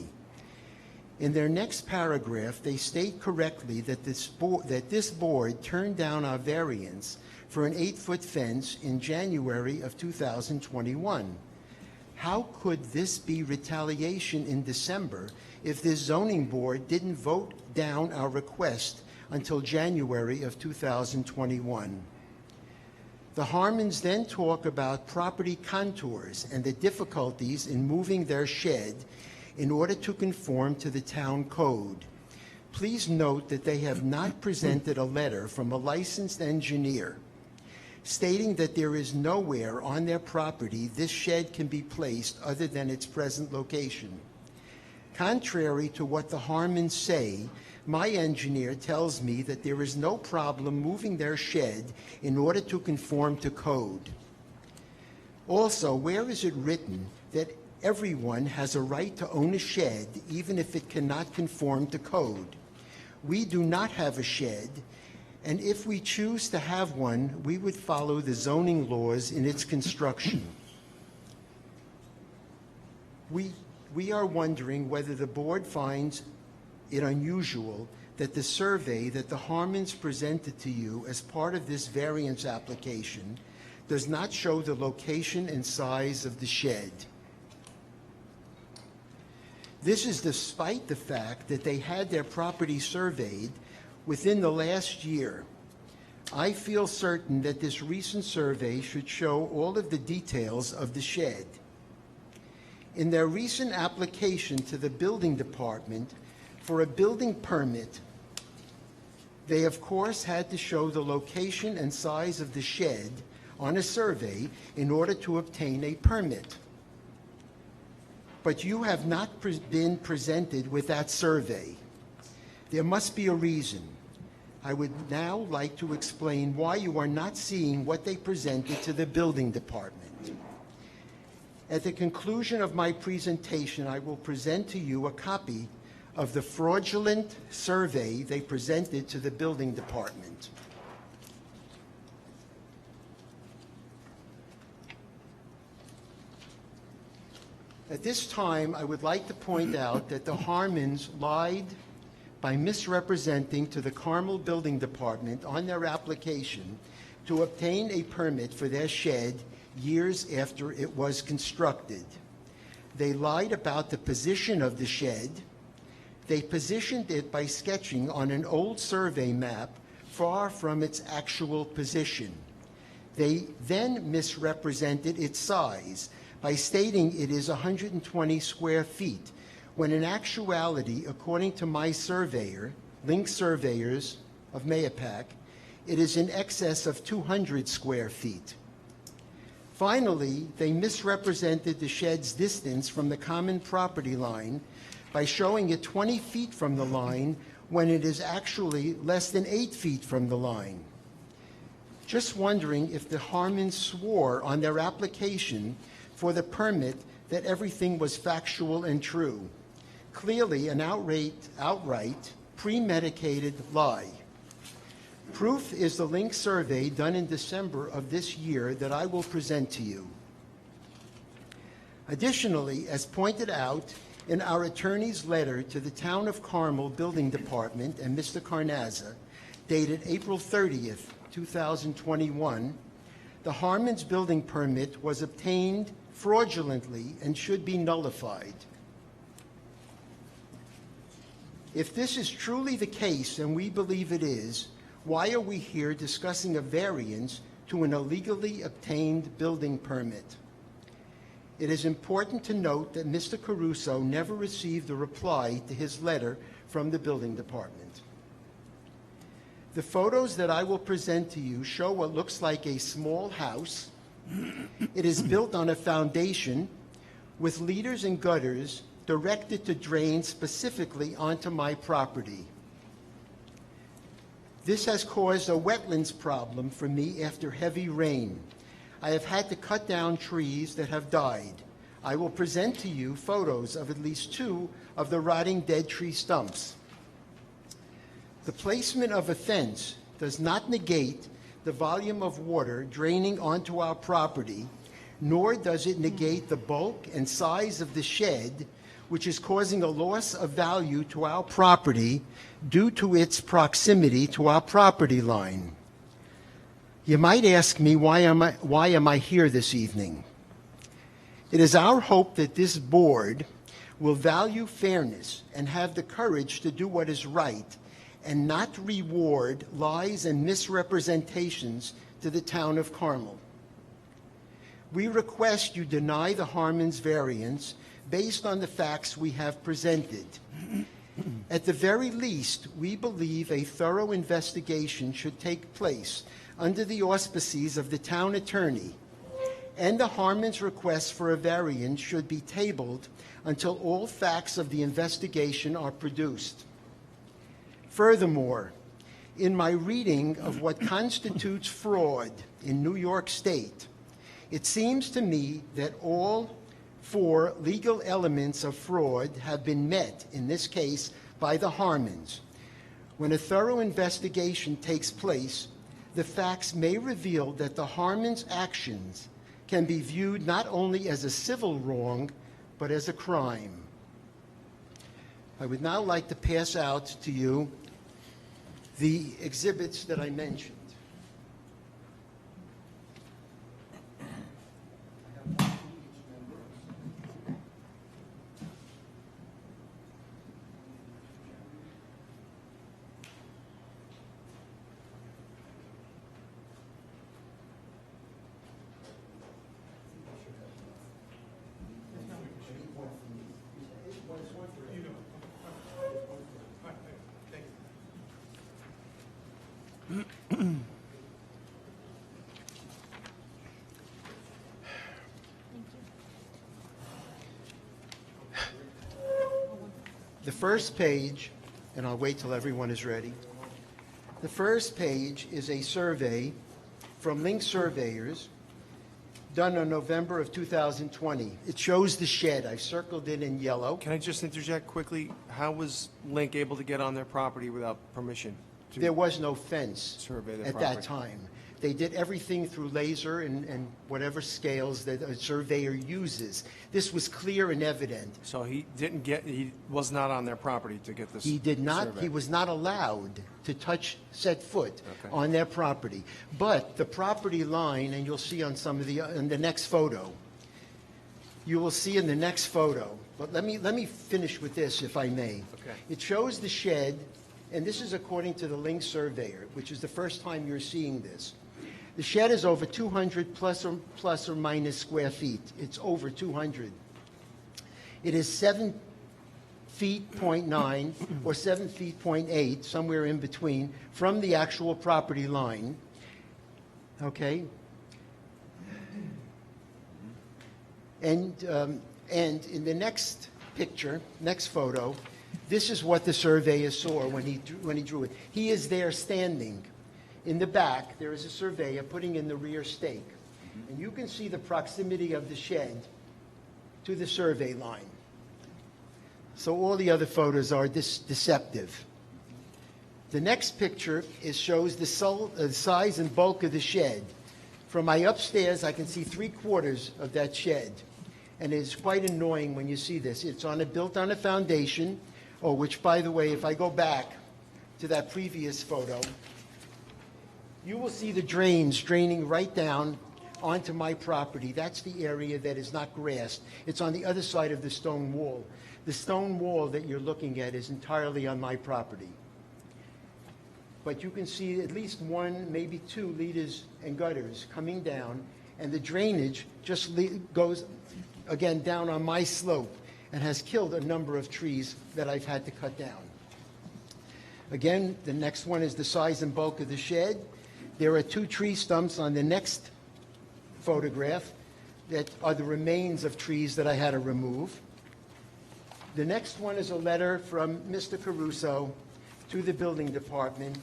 Speaker 12: In their next paragraph, they state correctly that this board turned down our variance for an 8-foot fence in January of 2021. How could this be retaliation in December if this zoning board didn't vote down our request until January of 2021? The Harmons then talk about property contours and the difficulties in moving their shed in order to conform to the town code. Please note that they have not presented a letter from a licensed engineer stating that there is nowhere on their property this shed can be placed other than its present location. Contrary to what the Harmons say, my engineer tells me that there is no problem moving their shed in order to conform to code. Also, where is it written that everyone has a right to own a shed even if it cannot conform to code? We do not have a shed, and if we choose to have one, we would follow the zoning laws in its construction. We are wondering whether the board finds it unusual that the survey that the Harmons presented to you as part of this variance application does not show the location and size of the shed. This is despite the fact that they had their property surveyed within the last year. I feel certain that this recent survey should show all of the details of the shed. In their recent application to the building department for a building permit, they of course had to show the location and size of the shed on a survey in order to obtain a permit. But you have not been presented with that survey. There must be a reason. I would now like to explain why you are not seeing what they presented to the building department. At the conclusion of my presentation, I will present to you a copy of the fraudulent survey they presented to the building department. At this time, I would like to point out that the Harmons lied by misrepresenting to the Carmel Building Department on their application to obtain a permit for their shed years after it was constructed. They lied about the position of the shed. They positioned it by sketching on an old survey map far from its actual position. They then misrepresented its size by stating it is 120 square feet, when in actuality, according to my surveyor, Link Surveyors of Mayapack, it is in excess of 200 square feet. Finally, they misrepresented the shed's distance from the common property line by showing it 20 feet from the line when it is actually less than 8 feet from the line. Just wondering if the Harmons swore on their application for the permit that everything was factual and true. Clearly an outright premeditated lie. Proof is the Link survey done in December of this year that I will present to you. Additionally, as pointed out in our attorney's letter to the Town of Carmel Building Department and Mr. Carnazza, dated April 30th, 2021, the Harmons building permit was obtained fraudulently and should be nullified. If this is truly the case, and we believe it is, why are we here discussing a variance to an illegally obtained building permit? It is important to note that Mr. Caruso never received a reply to his letter from the building department. The photos that I will present to you show what looks like a small house. It is built on a foundation with leaders and gutters directed to drain specifically onto my property. This has caused a wetlands problem for me after heavy rain. I have had to cut down trees that have died. I will present to you photos of at least 2 of the rotting dead tree stumps. The placement of a fence does not negate the volume of water draining onto our property, nor does it negate the bulk and size of the shed, which is causing a loss of value to our property due to its proximity to our property line. You might ask me, why am I here this evening? It is our hope that this board will value fairness and have the courage to do what is right and not reward lies and misrepresentations to the town of Carmel. We request you deny the Harmon's variance based on the facts we have presented. At the very least, we believe a thorough investigation should take place under the auspices of the town attorney, and the Harmon's request for a variance should be tabled until all facts of the investigation are produced. Furthermore, in my reading of what constitutes fraud in New York State, it seems to me that all 4 legal elements of fraud have been met, in this case, by the Harmons. When a thorough investigation takes place, the facts may reveal that the Harmons' actions can be viewed not only as a civil wrong, but as a crime. I would now like to pass out to you the exhibits that I mentioned. The first page, and I'll wait till everyone is ready. The first page is a survey from Link Surveyors done in November of 2020. It shows the shed. I've circled it in yellow.
Speaker 1: Can I just interject quickly? How was Link able to get on their property without permission?
Speaker 12: There was no fence
Speaker 1: Survey the
Speaker 12: at
Speaker 1: property.
Speaker 12: that time. They did everything through laser and whatever scales that a surveyor uses. This was clear and evident.
Speaker 1: So he was not on their property to get this
Speaker 12: He did not,
Speaker 1: survey.
Speaker 12: he was not allowed to set foot
Speaker 1: Okay.
Speaker 12: on their property. But the property line, and you'll see on some of in the next photo, you will see in the next photo, but let me finish with this, if I may.
Speaker 1: Okay.
Speaker 12: It shows the shed, and this is according to the Link Surveyor, which is the first time you're seeing this. The shed is over 200 plus or minus square feet. It's over 200. It is 7 feet .9 or 7 feet .8, somewhere in between, from the actual property line. Okay? And in the next picture, next photo, this is what the surveyor saw when he drew it. He is there standing. In the back, there is a surveyor putting in the rear stake. And you can see the proximity of the shed to the survey line. So all the other photos are deceptive. The next picture shows the size and bulk of the shed. From my upstairs, I can see 3/4 of that shed. And it's quite annoying when you see this. It's built on a foundation, which, by the way, if I go back to that previous photo, you will see the drains draining right down onto my property. That's the area that is not grassed. It's on the other side of the stone wall. The stone wall that you're looking at is entirely on my property. But you can see at least 1, maybe 2 leaders and gutters coming down, and the drainage just goes, again, down on my slope and has killed a number of trees that I've had to cut down. Again, the next one is the size and bulk of the shed. There are 2 tree stumps on the next photograph that are the remains of trees that I had to remove. The next one is a letter from Mr. Caruso to the building department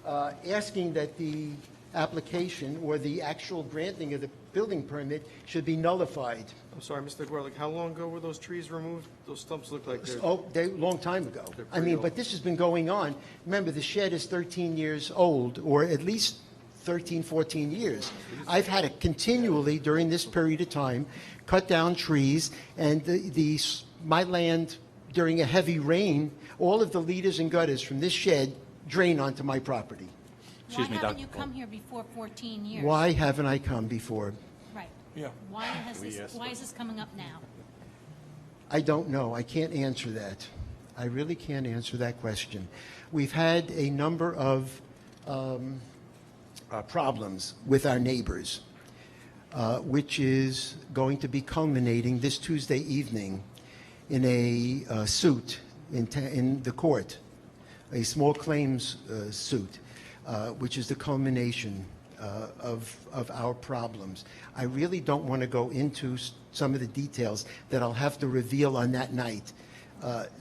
Speaker 12: asking that the application or the actual granting of the building permit should be nullified.
Speaker 1: I'm sorry, Mr. Gorlick, how long ago were those trees removed? Those stumps look like they're...
Speaker 12: Oh, long time ago.
Speaker 1: They're
Speaker 12: I mean,
Speaker 1: pretty
Speaker 12: but this has been going on. Remember, the shed is 13 years old, or at least 13, 14 years. I've had to continually, during this period of time, cut down trees, and my land, during a heavy rain, all of the leaders and gutters from this shed drain onto my property.
Speaker 10: Why haven't you come here before 14 years?
Speaker 12: Why haven't I come before?
Speaker 10: Right.
Speaker 3: Yeah.
Speaker 10: Why is this coming up now?
Speaker 12: I don't know. I can't answer that. I really can't answer that question. We've had a number of problems with our neighbors, which is going to be culminating this Tuesday evening in a suit in the court, a small claims suit, which is the culmination of our problems. I really don't want to go into some of the details that I'll have to reveal on that night.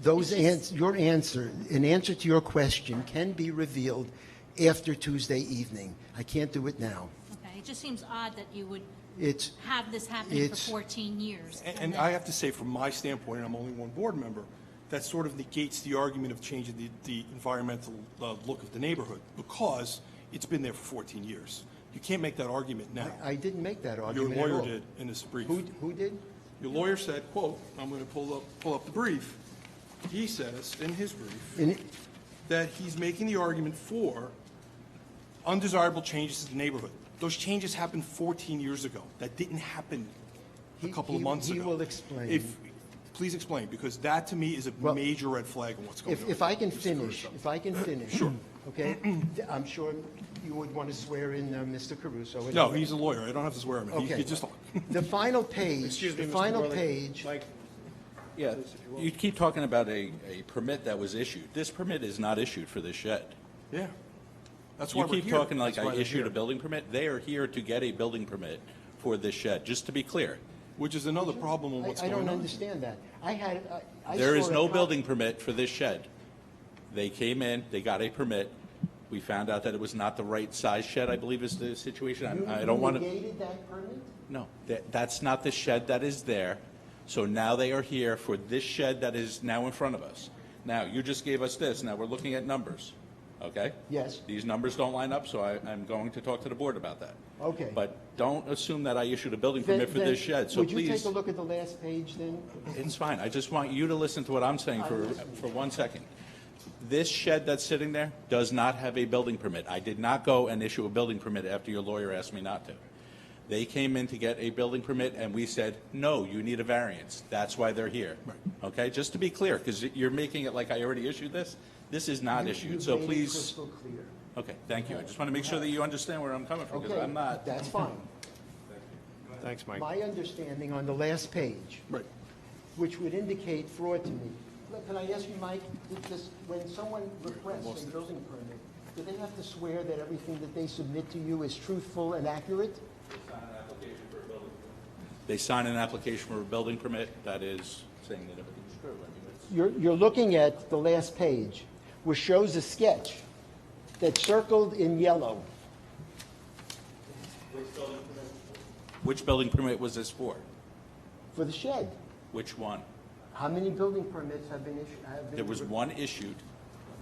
Speaker 12: Your answer, an answer to your question, can be revealed after Tuesday evening. I can't do it now.
Speaker 10: Okay, it just seems odd that you would
Speaker 12: It's
Speaker 10: have this happening for 14 years.
Speaker 3: And I have to say, from my standpoint, and I'm only one board member, that sort of negates the argument of changing the environmental look of the neighborhood, because it's been there for 14 years. You can't make that argument now.
Speaker 12: I didn't make that
Speaker 3: Your
Speaker 12: argument at
Speaker 3: lawyer
Speaker 12: all.
Speaker 3: did in this brief.
Speaker 12: Who did?
Speaker 3: Your lawyer said, quote, I'm going to pull up the brief. He says in his brief that he's making the argument for undesirable changes to the neighborhood. Those changes happened 14 years ago. That didn't happen a couple of months ago.
Speaker 12: He will explain.
Speaker 3: Please explain, because that to me is a major red flag on what's going on.
Speaker 12: If I can finish, Sure. Okay? I'm sure you would want to swear in Mr. Caruso.
Speaker 3: No, he's a lawyer. I don't have to swear him in.
Speaker 12: Okay.
Speaker 3: He just
Speaker 12: The final page,
Speaker 1: Excuse me,
Speaker 12: the
Speaker 1: Mr.
Speaker 12: final
Speaker 1: Gorlick.
Speaker 12: page,
Speaker 1: Mike,
Speaker 8: Yeah, you keep talking about a permit that was issued. This permit is not issued for this shed.
Speaker 3: Yeah. That's why
Speaker 8: You
Speaker 3: we're
Speaker 8: keep
Speaker 3: here.
Speaker 8: talking like
Speaker 3: That's why
Speaker 8: I
Speaker 3: they're
Speaker 8: issued
Speaker 3: here.
Speaker 8: a building permit. They are here to get a building permit for this shed, just to be clear.
Speaker 3: Which is another problem on what's
Speaker 12: I
Speaker 3: going on.
Speaker 12: don't understand that.
Speaker 8: There is
Speaker 12: saw a
Speaker 8: no
Speaker 12: cop-
Speaker 8: building permit for this shed. They came in, they got a permit. We found out that it was not the right size shed, I believe is the situation. I don't want to.
Speaker 12: You negated that permit?
Speaker 8: No, that's not the shed that is there. So now they are here for this shed that is now in front of us. Now, you just gave us this. Now we're looking at numbers, okay?
Speaker 12: Yes.
Speaker 8: These numbers don't line up, so I'm going to talk to the board about that.
Speaker 12: Okay.
Speaker 8: But don't assume that I issued a building
Speaker 12: Then-
Speaker 8: permit for
Speaker 12: then
Speaker 8: this shed, so
Speaker 12: Would you take
Speaker 8: please.
Speaker 12: a look at the last page then?
Speaker 8: It's fine. I just want you to listen to what I'm saying for 1 second. This shed that's sitting there does not have a building permit. I did not go and issue a building permit after your lawyer asked me not to. They came in to get a building permit, and we said, no, you need a variance. That's why they're here. Okay, just to be clear, because you're making it like I already issued this. This is not issued, so
Speaker 12: You made it
Speaker 8: please.
Speaker 12: crystal clear.
Speaker 8: Okay, thank you. I just want to make sure that you understand where I'm coming from, because
Speaker 12: Okay,
Speaker 8: I'm not.
Speaker 12: that's fine.
Speaker 1: thanks, Mike.
Speaker 12: My understanding on the last page,
Speaker 3: Right.
Speaker 12: which would indicate fraud to me. Look, can I ask you, Mike, when someone requests a building permit, do they have to swear that everything that they submit to you is truthful and accurate?
Speaker 8: They sign an application for a building permit that is saying that everything's true. I mean, it's.
Speaker 12: You're looking at the last page, which shows a sketch that's circled in yellow.
Speaker 8: Which building permit was this for?
Speaker 12: For the shed.
Speaker 8: Which one?
Speaker 12: How many building permits have been issued?
Speaker 8: There was one issued,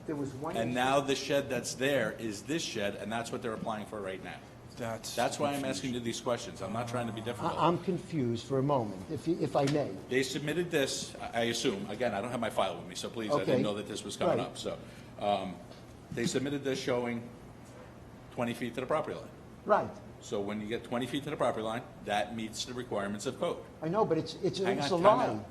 Speaker 12: There was one.
Speaker 8: and now the shed that's there is this shed, and that's what they're applying for right now. That's why I'm asking you these questions. I'm not trying to be difficult.
Speaker 12: I'm confused for a moment, if I may.
Speaker 8: They submitted this, I assume, again, I don't have my file with me, so please, I
Speaker 12: Okay.
Speaker 8: didn't know that this was coming
Speaker 12: Right.
Speaker 8: up, so. They submitted this showing 20 feet to the property line.
Speaker 12: Right.
Speaker 8: So when you get 20 feet to the property line, that meets the requirements of code.
Speaker 12: I know, but it's
Speaker 8: Hang
Speaker 12: a
Speaker 8: on, time
Speaker 12: lie.
Speaker 8: out.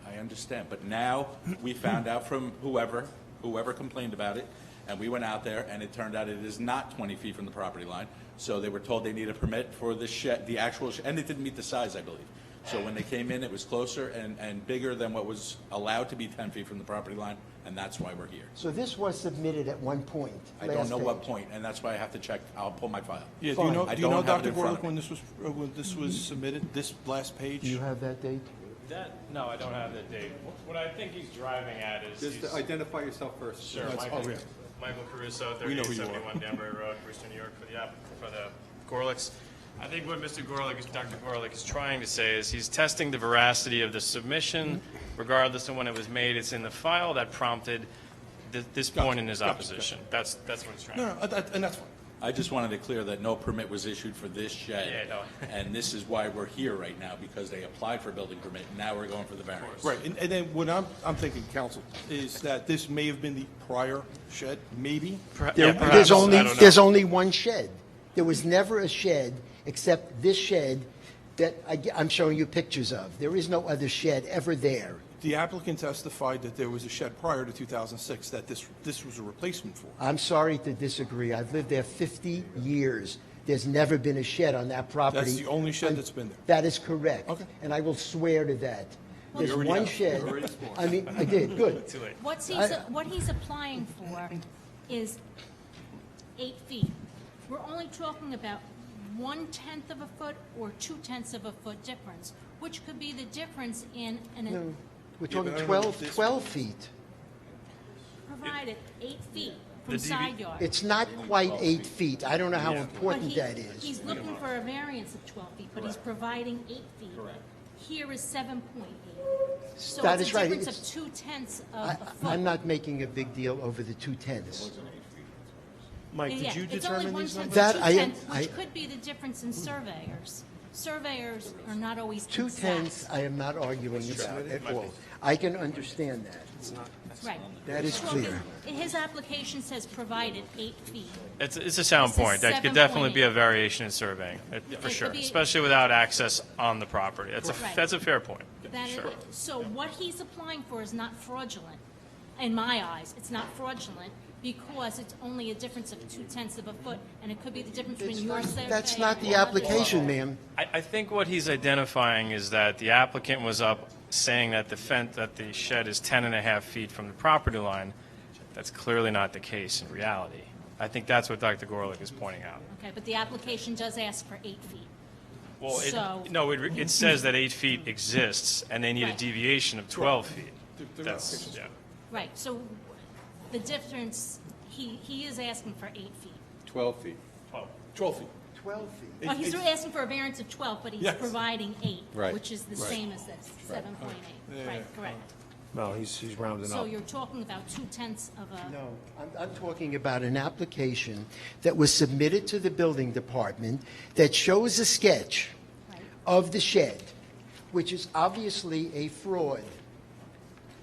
Speaker 8: I understand, but now we found out from whoever complained about it, and we went out there, and it turned out it is not 20 feet from the property line. So they were told they need a permit for the shed, the actual shed, and it didn't meet the size, I believe. So when they came in, it was closer and bigger than what was allowed to be 10 feet from the property line, and that's why we're here.
Speaker 12: So this was submitted at one point,
Speaker 8: I don't know what
Speaker 12: page.
Speaker 8: point, and that's why I have to check. I'll pull my file.
Speaker 3: Yeah,
Speaker 12: Fine.
Speaker 8: I
Speaker 3: do you know,
Speaker 8: don't have it
Speaker 3: Dr.
Speaker 8: in front
Speaker 3: Gorlick,
Speaker 8: of me.
Speaker 3: when this was submitted, this last page?
Speaker 12: Do you have that date?
Speaker 13: No, I don't have the date. What I think he's driving at is.
Speaker 6: Just identify yourself first.
Speaker 13: Sure, Michael Caruso,
Speaker 3: We know who you
Speaker 13: 3871 Danbury Road, Brewster, New York, for the Gorlicks. I think what Dr. Gorlick is trying to say is he's testing the veracity of the submission, regardless of when it was made. It's in the file that prompted this point in his opposition. That's what he's trying to
Speaker 3: No, and that's fine.
Speaker 8: I just wanted to clear that no permit was issued for this shed.
Speaker 13: Yeah, no.
Speaker 8: And this is why we're here right now, because they applied for a building permit, and now we're going for the variance.
Speaker 3: Right, and then what I'm thinking, counsel, is that this may have been the prior shed, maybe?
Speaker 12: There's only one shed. There was never a shed except this shed that I'm showing you pictures of. There is no other shed ever there.
Speaker 3: The applicant testified that there was a shed prior to 2006 that this was a replacement for.
Speaker 12: I'm sorry to disagree. I've lived there 50 years. There's never been a shed on that property.
Speaker 3: That's the only shed that's been there.
Speaker 12: That is correct.
Speaker 3: Okay.
Speaker 12: And I will swear to that. There's
Speaker 3: already
Speaker 12: one
Speaker 3: have.
Speaker 12: shed.
Speaker 3: You already swore.
Speaker 12: I mean, I did, good.
Speaker 13: Too late.
Speaker 10: What he's applying for is 8 feet. We're only talking about 1/10 of a foot or 2/10 of a foot difference, which could be the difference in
Speaker 12: No, we're
Speaker 3: Yeah,
Speaker 12: talking
Speaker 3: but I don't know if
Speaker 12: 12 feet.
Speaker 10: provided 8 feet from side yard.
Speaker 12: It's not quite 8 feet. I don't know how
Speaker 10: But
Speaker 12: important that is.
Speaker 10: He's looking for a variance of 12 feet, but he's providing 8 feet. Here is 7.8. So
Speaker 12: That
Speaker 10: it's
Speaker 12: is
Speaker 10: a
Speaker 12: right.
Speaker 10: difference of 2/10 of a foot.
Speaker 12: I'm not making a big deal over the 2/10.
Speaker 1: Mike,
Speaker 10: Yeah,
Speaker 1: did you
Speaker 10: it's only
Speaker 1: determine these
Speaker 10: 1/10
Speaker 1: numbers?
Speaker 12: That
Speaker 10: of
Speaker 12: I-
Speaker 10: 2/10,
Speaker 12: I-
Speaker 10: which could be the difference in surveyors. Surveyors are not always
Speaker 12: 2/10
Speaker 10: exact.
Speaker 12: I am not arguing about at all. I can understand that.
Speaker 10: Right.
Speaker 12: That is
Speaker 10: Well,
Speaker 12: clear.
Speaker 10: His application says provided 8 feet.
Speaker 13: It's a sound
Speaker 10: This is
Speaker 13: point. That could definitely be a
Speaker 10: 7.8.
Speaker 13: variation in surveying, for
Speaker 10: could
Speaker 13: sure,
Speaker 10: be-
Speaker 13: especially without access on the property.
Speaker 10: Right.
Speaker 13: That's a fair point.
Speaker 10: That is,
Speaker 13: Sure.
Speaker 10: so what he's applying for is not fraudulent. In my eyes, it's not fraudulent because it's only a difference of 2/10 of a foot, and it could be the difference between your survey.
Speaker 12: That's not the
Speaker 10: and others.
Speaker 12: application, ma'am.
Speaker 13: I think what he's identifying is that the applicant was up saying that that the shed is 10.5 feet from the property line. That's clearly not the case in reality. I think that's what Dr. Gorlick is pointing out.
Speaker 10: Okay, but the application does ask for 8 feet.
Speaker 13: Well,
Speaker 10: So-
Speaker 13: it says that 8 feet exists, and they need a
Speaker 10: Right.
Speaker 13: deviation of 12 feet.
Speaker 3: They're
Speaker 13: That's, yeah.
Speaker 10: Right, so the difference, he is asking for 8 feet.
Speaker 6: 12 feet.
Speaker 3: 12 feet.
Speaker 12: 12 feet.
Speaker 10: Well, he's asking for a variance of 12, but he's
Speaker 3: Yes.
Speaker 10: providing 8,
Speaker 6: Right.
Speaker 10: which is the same as this, 7.8. Right, correct.
Speaker 1: No, he's rounding
Speaker 10: So
Speaker 1: up.
Speaker 10: you're talking about 2/10 of a...
Speaker 12: No, I'm talking about an application that was submitted to the building department that shows a sketch
Speaker 10: Right.
Speaker 12: of the shed, which is obviously a fraud.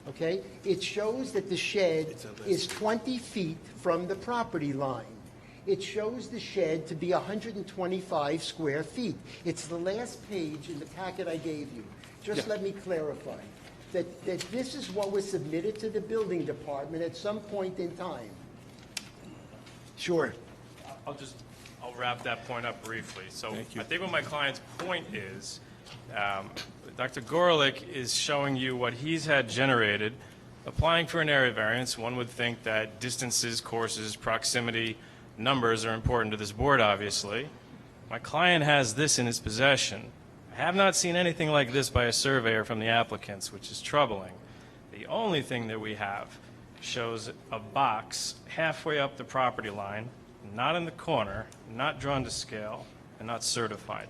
Speaker 12: Okay? It shows that the shed is 20 feet from the property line. It shows the shed to be 125 square feet. It's the last page in the packet I gave you. Just let me clarify that this is what was submitted to the building department at some point in time. Sure.
Speaker 13: I'll wrap that point up briefly. So
Speaker 3: Thank you.
Speaker 13: I think what my client's point is, Dr. Gorlick is showing you what he's had generated. Applying for an area variance, one would think that distances, courses, proximity, numbers are important to this board, obviously. My client has this in his possession. I have not seen anything like this by a surveyor from the applicants, which is troubling. The only thing that we have shows a box halfway up the property line, not in the corner, not drawn to scale, and not certified.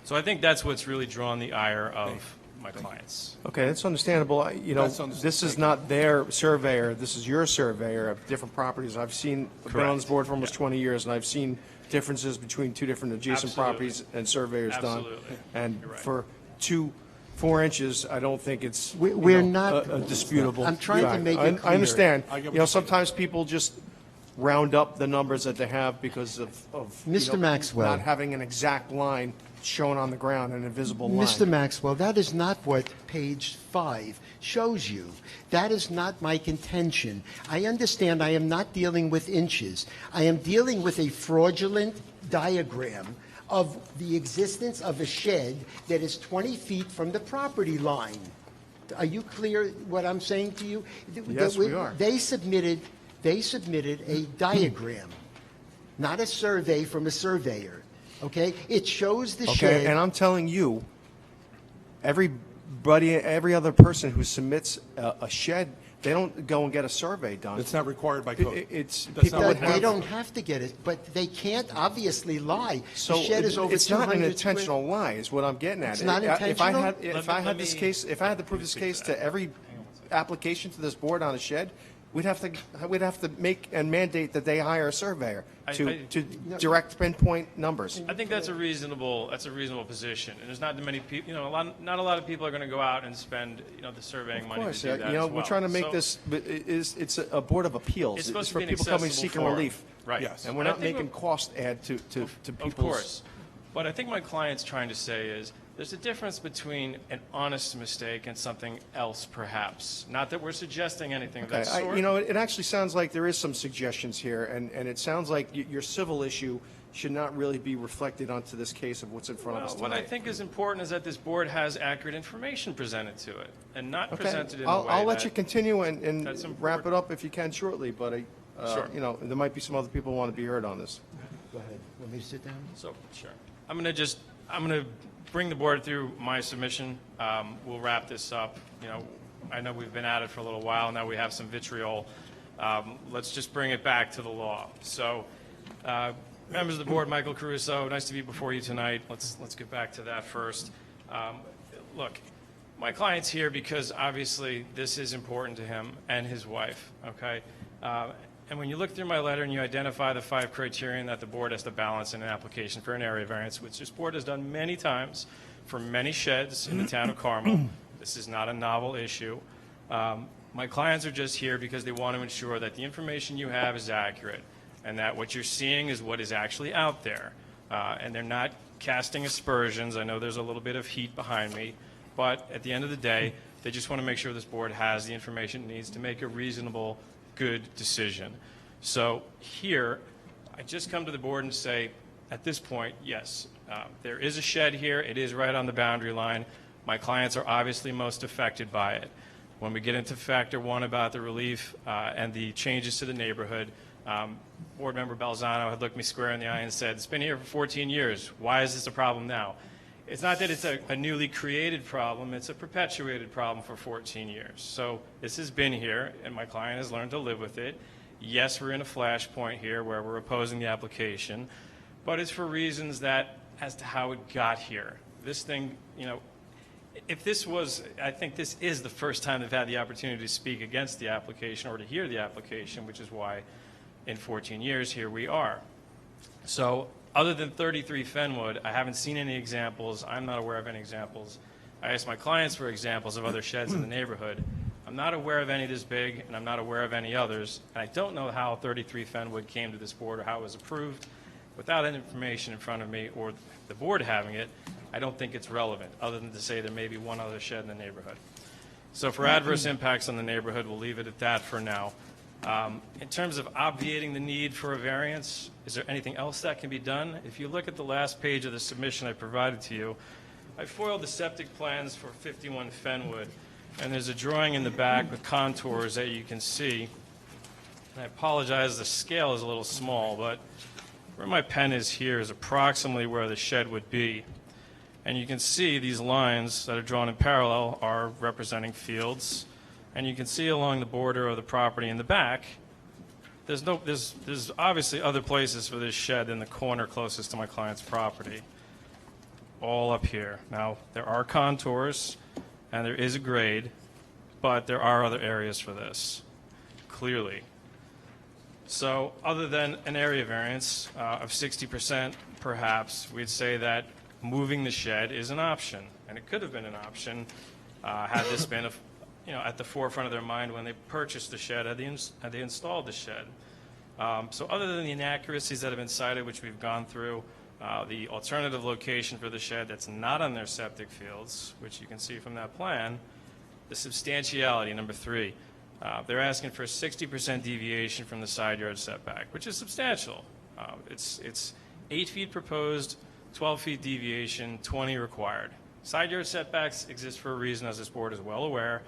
Speaker 13: So I think that's what's really drawn the ire of my clients.
Speaker 1: Okay, that's understandable. You know,
Speaker 3: That's understandable.
Speaker 1: this is not their surveyor, this is your surveyor of different properties. I've been on this
Speaker 13: Correct.
Speaker 1: board for almost 20 years, and I've seen differences between two different adjacent
Speaker 13: Absolutely.
Speaker 1: properties and surveyors done.
Speaker 13: Absolutely.
Speaker 1: And
Speaker 13: You're right.
Speaker 1: for 4 inches, I don't think it's,
Speaker 12: We're
Speaker 1: you know,
Speaker 12: not-
Speaker 1: a disputable
Speaker 12: I'm trying to
Speaker 1: fact.
Speaker 12: make it
Speaker 1: I
Speaker 12: clear.
Speaker 1: understand.
Speaker 3: I get what
Speaker 1: You know,
Speaker 3: you're saying.
Speaker 1: sometimes people just round up the numbers that they have because of you
Speaker 12: Mr.
Speaker 1: know,
Speaker 12: Maxwell.
Speaker 1: not having an exact line shown on the ground, an invisible line.
Speaker 12: Mr. Maxwell, that is not what page 5 shows you. That is not my contention. I understand I am not dealing with inches. I am dealing with a fraudulent diagram of the existence of a shed that is 20 feet from the property line. Are you clear what I'm saying to you?
Speaker 1: Yes, we are.
Speaker 12: They submitted a diagram, not a survey from a surveyor, okay? It shows the shed.
Speaker 1: Okay, and I'm telling you, every every other person who submits a shed, they don't go and get a survey done.
Speaker 3: It's not required by code.
Speaker 1: It's,
Speaker 3: That's
Speaker 1: people
Speaker 3: not
Speaker 1: would
Speaker 3: what
Speaker 12: They
Speaker 1: have.
Speaker 12: don't have to get it, but they can't obviously lie.
Speaker 1: So
Speaker 12: The shed is over
Speaker 1: it's not an
Speaker 12: 200 square-
Speaker 1: intentional lie, is what I'm getting at.
Speaker 12: It's not
Speaker 1: If I
Speaker 12: intentional?
Speaker 1: had, if I had this case, if I had to prove this case to every application to this board on a shed, we'd have to make and mandate that they hire a surveyor to direct pinpoint numbers.
Speaker 13: I think that's a reasonable position, and there's not many people, not a lot of people are going to go out and spend, the surveying money to
Speaker 1: Of
Speaker 13: do
Speaker 1: course,
Speaker 13: that as
Speaker 1: we're
Speaker 13: well.
Speaker 1: trying to make
Speaker 13: So
Speaker 1: this, but it's a board of appeals.
Speaker 13: It's supposed to
Speaker 1: for
Speaker 13: be an
Speaker 1: people coming
Speaker 13: accessible
Speaker 1: seeking
Speaker 13: forum.
Speaker 1: relief.
Speaker 13: Right.
Speaker 3: Yes.
Speaker 1: And we're
Speaker 13: And I
Speaker 1: not
Speaker 13: think
Speaker 1: making cost add to people's.
Speaker 13: Of course. What I think my client's trying to say is, there's a difference between an honest mistake and something else, perhaps. Not that we're suggesting anything of that sort.
Speaker 1: It actually sounds like there is some suggestions here, and it sounds like your civil issue should not really be reflected onto this case of what's in front of us
Speaker 13: What
Speaker 1: tonight.
Speaker 13: I think is important is that this board has accurate information presented to it, and not
Speaker 1: Okay,
Speaker 13: presented in a way
Speaker 1: I'll let
Speaker 13: that-
Speaker 1: you continue and
Speaker 13: that's
Speaker 1: wrap it
Speaker 13: important.
Speaker 1: up if you can shortly, but
Speaker 13: Sure.
Speaker 1: there might be some other people who want to be heard on this.
Speaker 12: Go ahead. Want me to sit down?
Speaker 13: So, sure. I'm going to bring the board through my submission. We'll wrap this up. I know we've been at it for a little while. Now we have some vitriol. Let's just bring it back to the law. So, members of the board, Michael Caruso, nice to be before you tonight. Let's get back to that first. Look, my client's here because obviously this is important to him and his wife, okay? And when you look through my letter and you identify the 5 criterion that the board has to balance in an application for an area variance, which this board has done many times for many sheds in the town of Carmel, this is not a novel issue. My clients are just here because they want to ensure that the information you have is accurate and that what you're seeing is what is actually out there. And they're not casting aspersions. I know there's a little bit of heat behind me, but at the end of the day, they just want to make sure this board has the information it needs to make a reasonable, good decision. So here, I just come to the board and say, at this point, yes, there is a shed here. It is right on the boundary line. My clients are obviously most affected by it. When we get into factor 1 about the relief and the changes to the neighborhood, Board Member Balzano had looked me square in the eye and said, it's been here for 14 years. Why is this a problem now? It's not that it's a newly created problem, it's a perpetuated problem for 14 years. So this has been here, and my client has learned to live with it. Yes, we're in a flashpoint here where we're opposing the application, but it's for reasons that, as to how it got here. This thing, if this was, I think this is the first time they've had the opportunity to speak against the application or to hear the application, which is why in 14 years here we are. So other than 33 Fenwood, I haven't seen any examples. I'm not aware of any examples. I asked my clients for examples of other sheds in the neighborhood. I'm not aware of any this big, and I'm not aware of any others. And I don't know how 33 Fenwood came to this board or how it was approved. Without that information in front of me or the board having it, I don't think it's relevant, other than to say there may be one other shed in the neighborhood. So for adverse impacts on the neighborhood, we'll leave it at that for now. In terms of obviating the need for a variance, is there anything else that can be done? If you look at the last page of the submission I provided to you, I foiled the septic plans for 51 Fenwood, and there's a drawing in the back with contours that you can see. And I apologize, the scale is a little small, but where my pen is here is approximately where the shed would be. And you can see these lines that are drawn in parallel are representing fields. And you can see along the border of the property in the back, there's obviously other places for this shed than the corner closest to my client's property, all up here. Now, there are contours and there is a grade, but there are other areas for this, clearly. So other than an area variance of 60%, perhaps, we'd say that moving the shed is an option. And it could have been an option had this been at the forefront of their mind when they purchased the shed, had they installed the shed. So other than the inaccuracies that have been cited, which we've gone through, the alternative location for the shed that's not on their septic fields, which you can see from that plan, the substantiality, number 3. They're asking for a 60% deviation from the side yard setback, which is substantial. It's 8 feet proposed, 12 feet deviation, 20 required. Side yard setbacks exist for a reason, as this board is well aware,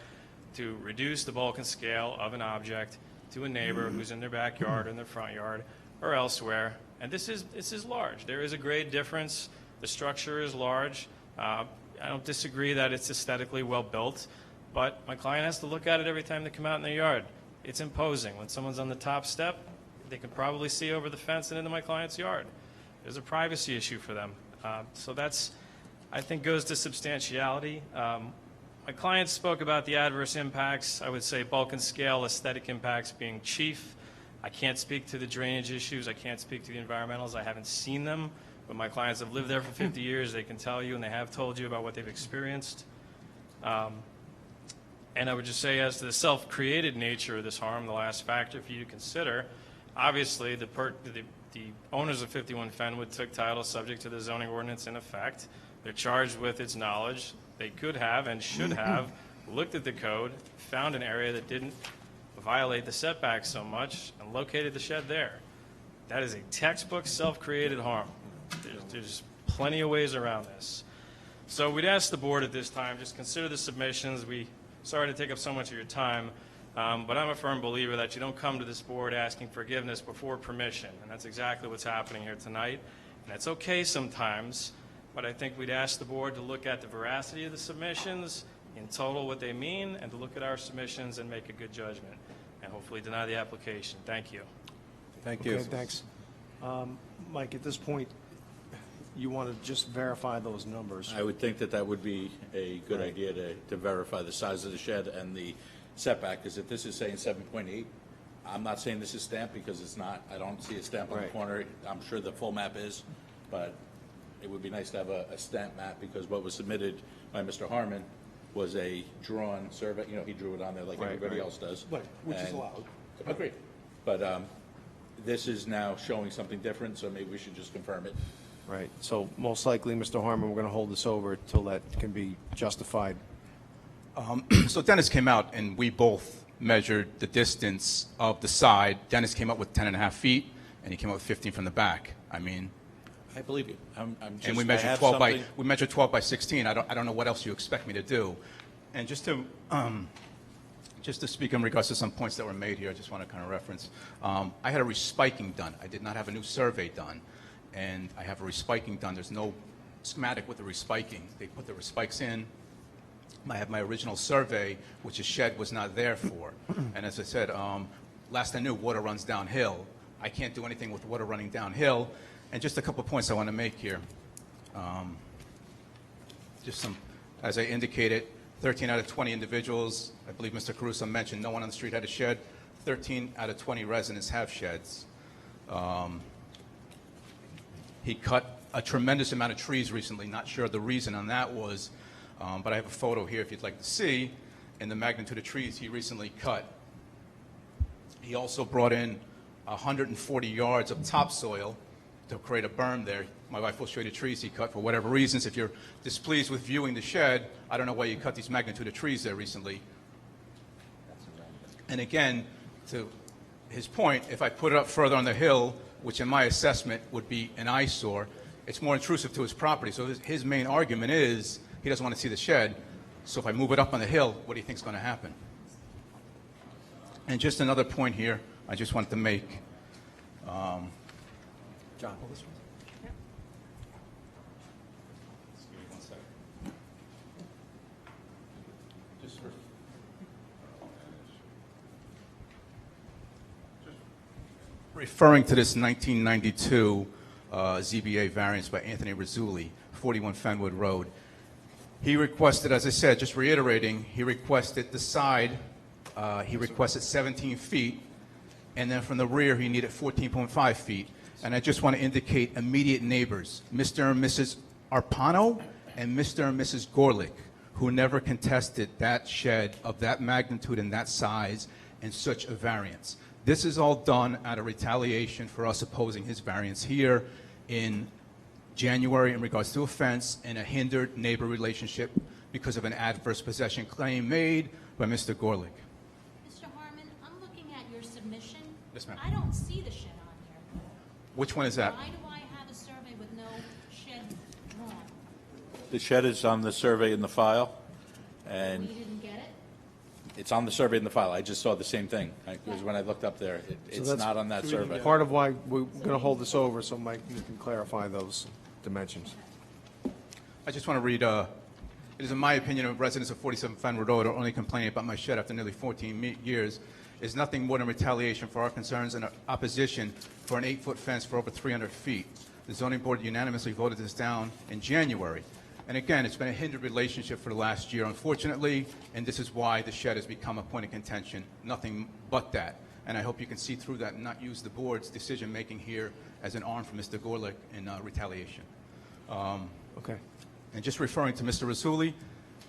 Speaker 13: to reduce the bulk and scale of an object to a neighbor who's in their backyard or in their front yard or elsewhere. And this is large. There is a grade difference. The structure is large. I don't disagree that it's aesthetically well-built, but my client has to look at it every time they come out in their yard. It's imposing. When someone's on the top step, they can probably see over the fence and into my client's yard. There's a privacy issue for them. So that's, I think, goes to substantiality. My client spoke about the adverse impacts. I would say bulk and scale aesthetic impacts being chief. I can't speak to the drainage issues. I can't speak to the environmentals. I haven't seen them, but my clients have lived there for 50 years. They can tell you, and they have told you about what they've experienced. And I would just say, as to the self-created nature of this harm, the last factor for you to consider, obviously, the owners of 51 Fenwood took title subject to the zoning ordinance in effect. They're charged with its knowledge. They could have and should have looked at the code, found an area that didn't violate the setbacks so much, and located the shed there. That is a textbook self-created harm. There's plenty of ways around this. So we'd ask the board at this time, just consider the submissions. Sorry to take up so much of your time, but I'm a firm believer that you don't come to this board asking forgiveness before permission, and that's exactly what's happening here tonight. And that's okay sometimes, but I think we'd ask the board to look at the veracity of the submissions, in total what they mean, and to look at our submissions and make a good judgment, and hopefully deny the application. Thank you.
Speaker 1: Thank you.
Speaker 14: Okay, thanks. Mike, at this point, you want to just verify those numbers?
Speaker 8: I would think that that would be a good idea to verify the size of the shed and the setback, because if this is saying 7.8, I'm not saying this is stamped because it's not. I don't see a stamp on the corner. I'm sure the full map is, but it would be nice to have a stamp map, because what was submitted by Mr. Harmon was a drawn survey. You know, he drew it on there like everybody else does.
Speaker 14: Right, which is allowed.
Speaker 8: Agreed. But this is now showing something different, so maybe we should just confirm it.
Speaker 14: Right, so most likely, Mr. Harmon, we're going to hold this over until that can be justified.
Speaker 7: So Dennis came out, and we both measured the distance of the side. Dennis came up with 10.5 feet, and he came up with 15 from the back. I mean,
Speaker 8: I believe you. I'm just,
Speaker 7: and we
Speaker 8: I
Speaker 7: measured
Speaker 8: have
Speaker 7: 12 by
Speaker 8: something-
Speaker 7: we measured 12 by 16. I don't know what else you expect me to do. And just to speak in regards to some points that were made here, I just want to kind of reference. I had a respiking done. I did not have a new survey done, and I have a respiking done. There's no schematic with the respiking. They put the respikes in. I have my original survey, which a shed was not there for. And as I said, last I knew, water runs downhill. I can't do anything with water running downhill. And just a couple of points I want to make here. Just some, as I indicated, 13 out of 20 individuals, I believe Mr. Caruso mentioned, no one on the street had a shed. 13 out of 20 residents have sheds. He cut a tremendous amount of trees recently. Not sure the reason on that was, but I have a photo here if you'd like to see, in the magnitude of trees he recently cut. He also brought in 140 yards of topsoil to create a berm there. My wife will show you the trees he cut for whatever reasons. If you're displeased with viewing the shed, I don't know why you cut these magnitude of trees there recently. And again, to his point, if I put it up further on the hill, which in my assessment would be an eyesore, it's more intrusive to his property. So his main argument is he doesn't want to see the shed. So if I move it up on the hill, what do you think is going to happen? And just another point here I just wanted to make.
Speaker 14: John, hold this one.
Speaker 7: Just give me 1 second. Just referring to this 1992 ZBA variance by Anthony Rizzulli, 41 Fenwood Road. He requested, as I said, just reiterating, he requested the side, he requested 17 feet, and then from the rear he needed 14.5 feet. And I just want to indicate immediate neighbors, Mr. and Mrs. Arpano and Mr. and Mrs. Gorlick, who never contested that shed of that magnitude and that size and such a variance. This is all done out of retaliation for us opposing his variance here in January in regards to a fence and a hindered neighbor relationship because of an adverse possession claim made by Mr. Gorlick.
Speaker 10: Mr. Harmon, I'm looking at your submission.
Speaker 7: Yes, ma'am.
Speaker 10: I don't see the shed on here.
Speaker 7: Which one is that?
Speaker 10: Why do I have a survey with no shed drawn?
Speaker 8: The shed is on the survey in the file,
Speaker 10: We
Speaker 8: and
Speaker 10: didn't get it?
Speaker 8: it's on the survey in the file. I just saw the same thing. Because when I looked up there, it's
Speaker 14: that's
Speaker 8: not on that survey.
Speaker 14: Part of why we're going to hold this over, so Mike, you can clarify those dimensions.
Speaker 7: I just want to read It is, in my opinion, that residents of 47 Fenwood Road are only complaining about my shed after nearly 14 years is nothing more than retaliation for our concerns and opposition for an 8-foot fence for over 300 feet. The zoning board unanimously voted this down in January. And again, it's been a hindered relationship for the last year, unfortunately, and this is why the shed has become a point of contention, nothing but that. And I hope you can see through that and not use the board's decision-making here as an arm for Mr. Gorlick in retaliation.
Speaker 14: Okay.
Speaker 7: And just referring to Mr. Rasuli,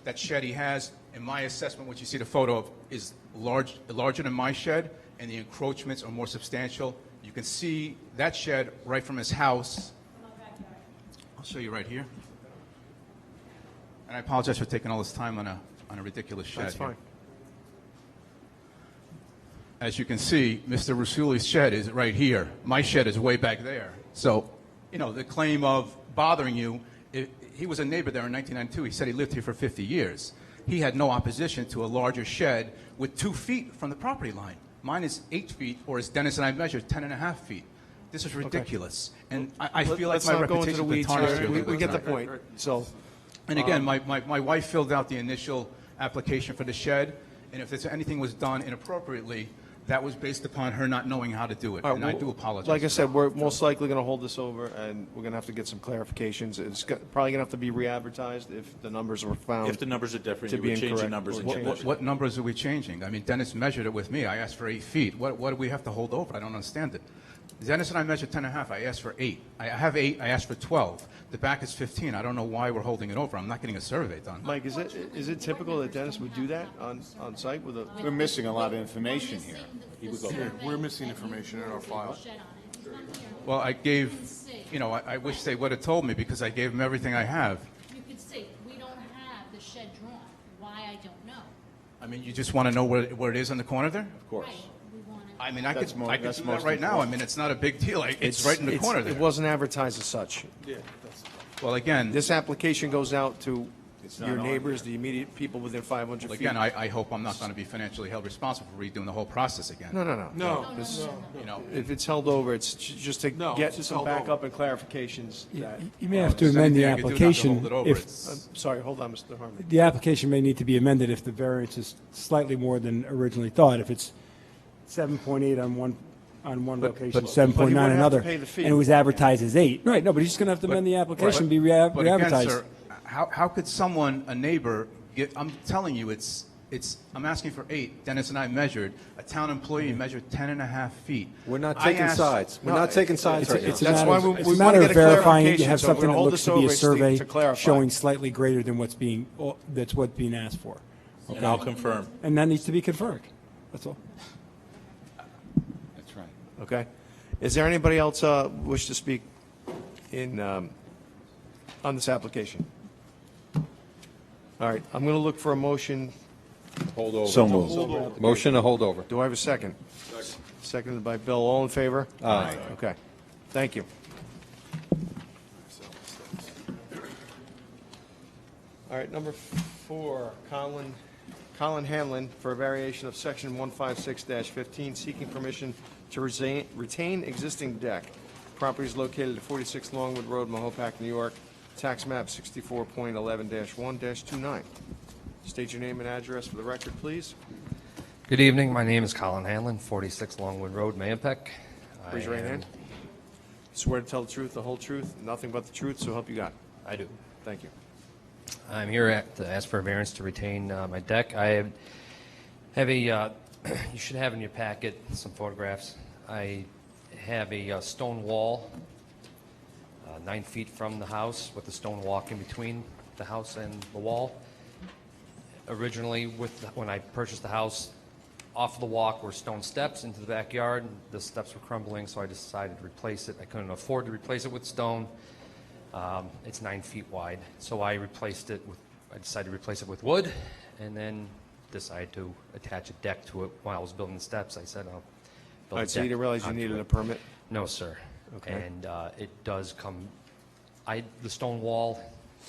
Speaker 7: that shed he has, in my assessment, what you see the photo of, is larger than my shed, and the encroachments are more substantial. You can see that shed right from his house. I'll show you right here. And I apologize for taking all this time on a ridiculous shed.
Speaker 14: That's
Speaker 7: here.
Speaker 14: fine.
Speaker 7: As you can see, Mr. Rasuli's shed is right here. My shed is way back there. So, you know, the claim of bothering you, he was a neighbor there in 1992. He said he lived here for 50 years. He had no opposition to a larger shed with 2 feet from the property line. Mine is 8 feet, or as Dennis and I measured, 10.5 feet. This is ridiculous. And I feel like my reputation has been tarnished here.
Speaker 14: We get the point. So,
Speaker 7: and again, my wife filled out the initial application for the shed, and if there's anything was done inappropriately, that was based upon her not knowing how to do it,
Speaker 14: all right,
Speaker 7: and I
Speaker 14: well,
Speaker 7: do apologize.
Speaker 14: like I
Speaker 7: for
Speaker 14: said,
Speaker 7: that.
Speaker 14: we're most likely going to hold this over, and we're going to have to get some clarifications. It's probably going to have to be re-advertised if the numbers were found.
Speaker 8: If the numbers are different,
Speaker 14: to
Speaker 8: you
Speaker 14: be
Speaker 8: would change the
Speaker 14: incorrect
Speaker 8: numbers
Speaker 14: or
Speaker 8: and change
Speaker 14: changed.
Speaker 8: it.
Speaker 7: What numbers are we changing? I mean, Dennis measured it with me. I asked for 8 feet. What do we have to hold over? I don't understand it. Dennis and I measured 10.5. I asked for 8. I have 8. I asked for 12. The back is 15. I don't know why we're holding it over. I'm not getting a survey done.
Speaker 14: Mike, is it typical that Dennis would do that on site with a?
Speaker 9: We're missing a lot of information here.
Speaker 8: He would go
Speaker 3: We're missing information in our file.
Speaker 7: Well, I gave, you know, I wish they would have told me because I gave them everything I have.
Speaker 10: You can see, we don't have the shed drawn. Why, I don't know.
Speaker 7: I mean, you just want to know where it is on the corner there?
Speaker 9: Of course.
Speaker 10: Right, we want to.
Speaker 7: I mean, I
Speaker 9: That's
Speaker 7: could
Speaker 9: mo-
Speaker 7: do
Speaker 9: that's
Speaker 7: that
Speaker 9: most
Speaker 7: right now. I
Speaker 9: important.
Speaker 7: mean, it's not a big deal. It's right in the corner there.
Speaker 14: It wasn't advertised as such.
Speaker 7: Well, again,
Speaker 14: This application goes out to
Speaker 9: It's not
Speaker 14: your
Speaker 9: on
Speaker 14: neighbors, the immediate people within 500 feet.
Speaker 7: again, I hope I'm not going to be financially held responsible for redoing the whole process again.
Speaker 14: No.
Speaker 3: No,
Speaker 7: You know,
Speaker 14: If it's held over, it's just to
Speaker 3: No,
Speaker 14: get
Speaker 3: it's just
Speaker 14: some
Speaker 3: held
Speaker 14: backup and clarifications that,
Speaker 15: You may have to
Speaker 7: There's
Speaker 15: amend the
Speaker 7: anything I could do not to
Speaker 15: application
Speaker 7: hold it over.
Speaker 15: if,
Speaker 7: It's-
Speaker 14: sorry, hold on, Mr. Harmon.
Speaker 15: the application may need to be amended if the variance is slightly more than originally thought. If it's 7.8 on one location,
Speaker 14: but he
Speaker 15: 7.9
Speaker 14: wouldn't have to
Speaker 15: another,
Speaker 14: pay the fee.
Speaker 15: and it was advertised as 8. Right, no, but he's just going to have to amend the application, be
Speaker 7: But again,
Speaker 15: re-advertised.
Speaker 7: sir, how could someone, a neighbor, I'm telling you, I'm asking for 8. Dennis and I measured. A town employee measured 10.5 feet.
Speaker 6: We're not
Speaker 7: I
Speaker 6: taking
Speaker 7: asked-
Speaker 6: sides. We're not taking sides right now.
Speaker 15: It's a
Speaker 14: That's
Speaker 15: matter
Speaker 14: why
Speaker 15: of-
Speaker 14: we
Speaker 15: it's a
Speaker 14: wanna
Speaker 15: matter
Speaker 14: get
Speaker 15: of
Speaker 14: a
Speaker 15: verifying, you
Speaker 14: clarification,
Speaker 15: have
Speaker 14: so we're
Speaker 15: something
Speaker 14: gonna
Speaker 15: that
Speaker 14: hold
Speaker 15: looks
Speaker 14: this
Speaker 15: to be
Speaker 14: over
Speaker 15: a
Speaker 14: to
Speaker 15: survey
Speaker 14: clarify.
Speaker 15: showing slightly greater than what's being asked for.
Speaker 8: And I'll confirm.
Speaker 15: And that needs to be confirmed. That's all.
Speaker 9: That's right.
Speaker 14: Okay. Is there anybody else wish to speak on this application? All right, I'm going to look for a motion.
Speaker 6: Hold over.
Speaker 9: So moved.
Speaker 6: Motion to hold over.
Speaker 14: Do I have a second? Seconded by Bill. All in favor?
Speaker 6: Aye.
Speaker 14: Okay. Thank you. All right, number 4, Colin Hanlon for a variation of section 156-15, seeking permission to retain existing deck. Property is located at 46 Longwood Road, Mahopac, New York. Tax map 64.11-1-29. State your name and address for the record, please.
Speaker 16: Good evening. My name is Colin Hanlon, 46 Longwood Road, Mayapack.
Speaker 14: Raise your right hand. Swear to tell the truth, the whole truth, nothing but the truth, so help you God.
Speaker 16: I do.
Speaker 14: Thank you.
Speaker 16: I'm here to ask for a variance to retain my deck. I have a, you should have in your packet some photographs. I have a stone wall 9 feet from the house with a stone walk in between the house and the wall. Originally, when I purchased the house, off the walk were stone steps into the backyard. The steps were crumbling, so I decided to replace it. I couldn't afford to replace it with stone. It's 9 feet wide, so I decided to replace it with wood, and then decided to attach a deck to it. While I was building the steps, I said, I'll build
Speaker 14: All
Speaker 16: a
Speaker 14: right, so you
Speaker 16: deck
Speaker 14: didn't realize you
Speaker 16: onto
Speaker 14: needed
Speaker 16: it.
Speaker 14: a permit?
Speaker 16: No, sir.
Speaker 14: Okay.
Speaker 16: And it does come, the stone wall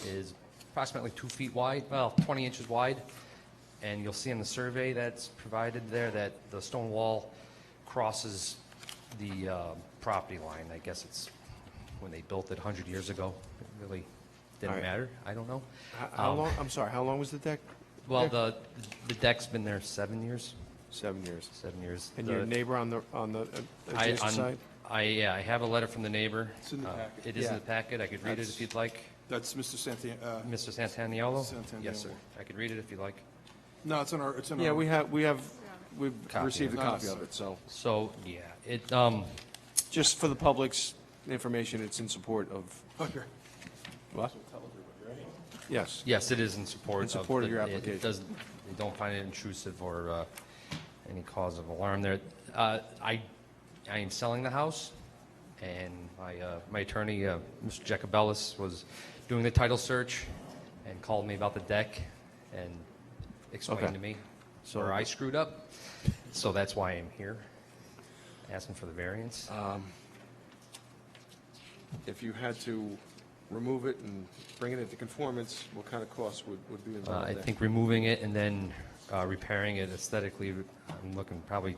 Speaker 16: is approximately 2 feet wide, well, 20 inches wide, and you'll see in the survey that's provided there that the stone wall crosses the property line. I guess it's when they built it 100 years ago. It really didn't
Speaker 1: All right.
Speaker 16: matter. I don't know.
Speaker 1: How long, I'm sorry, how long was the deck?
Speaker 16: Well,
Speaker 1: there?
Speaker 16: the deck's been there 7 years.
Speaker 1: 7 years.
Speaker 16: 7 years.
Speaker 1: And your neighbor on the adjacent side?
Speaker 16: Yeah, I have a letter from the neighbor.
Speaker 3: It's in the packet.
Speaker 16: It is in
Speaker 1: Yeah.
Speaker 16: the packet. I could read it if you'd like.
Speaker 3: That's Mr.
Speaker 16: Mr. Santaniello?
Speaker 3: Santaniello.
Speaker 16: Yes, sir. I could read it if you'd like.
Speaker 3: No, it's in our,
Speaker 1: Yeah, we've
Speaker 16: Copy.
Speaker 1: received a
Speaker 3: No,
Speaker 1: copy
Speaker 3: no,
Speaker 1: of it, so.
Speaker 16: So, yeah, it,
Speaker 1: Just for the public's information, it's in support of,
Speaker 3: Okay.
Speaker 1: what? Yes.
Speaker 16: yes, it is in support.
Speaker 1: In support of
Speaker 16: the-
Speaker 1: your
Speaker 16: it
Speaker 1: application.
Speaker 16: doesn't, they don't find it intrusive or any cause of alarm there. I am selling the house, and my attorney, Mr. Jacobellis, was doing the title search and called me about the deck and explained
Speaker 1: Okay.
Speaker 16: to me
Speaker 1: So-
Speaker 16: where I screwed up. So that's why I'm here, asking for the variance.
Speaker 1: If you had to remove it and bring it into conformance, what kind of costs would be involved
Speaker 16: I
Speaker 1: there?
Speaker 16: think removing it and then repairing it aesthetically, I'm looking probably,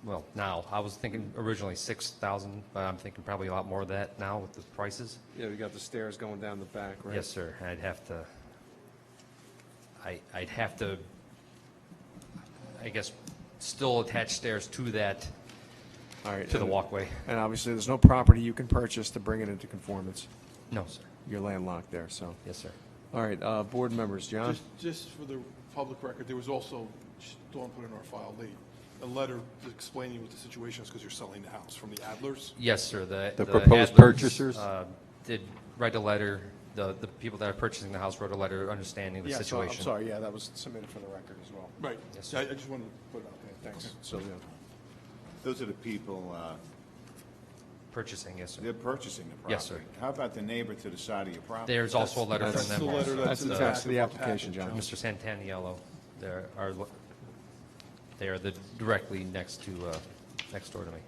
Speaker 16: well, now, I was thinking originally 6,000, but I'm thinking probably a lot more of that now with the prices.
Speaker 1: Yeah, we got the stairs going down the back, right?
Speaker 16: Yes, sir. I'd have to, I guess, still attach stairs to that,
Speaker 1: All right.
Speaker 16: to the
Speaker 1: and-
Speaker 16: walkway.
Speaker 1: And obviously, there's no property you can purchase to bring it into conformance.
Speaker 16: No, sir.
Speaker 1: You're landlocked there, so.
Speaker 16: Yes, sir.
Speaker 1: All right, board members, John?
Speaker 3: Just for the public record, there was also, Dawn put in our file late, a letter explaining what the situation is because you're selling the house from the Adlers.
Speaker 16: Yes, sir.
Speaker 6: The proposed
Speaker 16: Adlers,
Speaker 6: purchasers?
Speaker 16: Did write a letter, the people that are purchasing the house wrote a letter understanding the
Speaker 1: Yeah, so
Speaker 16: situation.
Speaker 1: I'm sorry, yeah, that was submitted for the record as well.
Speaker 3: Right.
Speaker 16: Yes, sir.
Speaker 3: I just wanted to put it out there.
Speaker 1: Thanks, Sylvia.
Speaker 9: Those are the people,
Speaker 16: Purchasing, yes, sir.
Speaker 9: they're purchasing the property.
Speaker 16: Yes, sir.
Speaker 9: How about the neighbor to the side of your property?
Speaker 16: There's also a letter
Speaker 1: That's
Speaker 16: from them.
Speaker 3: the letter
Speaker 16: also.
Speaker 3: that's in the
Speaker 1: attached to the
Speaker 3: back of our
Speaker 1: application,
Speaker 3: package,
Speaker 1: John.
Speaker 16: Mr. Santaniello, they are directly next door to me.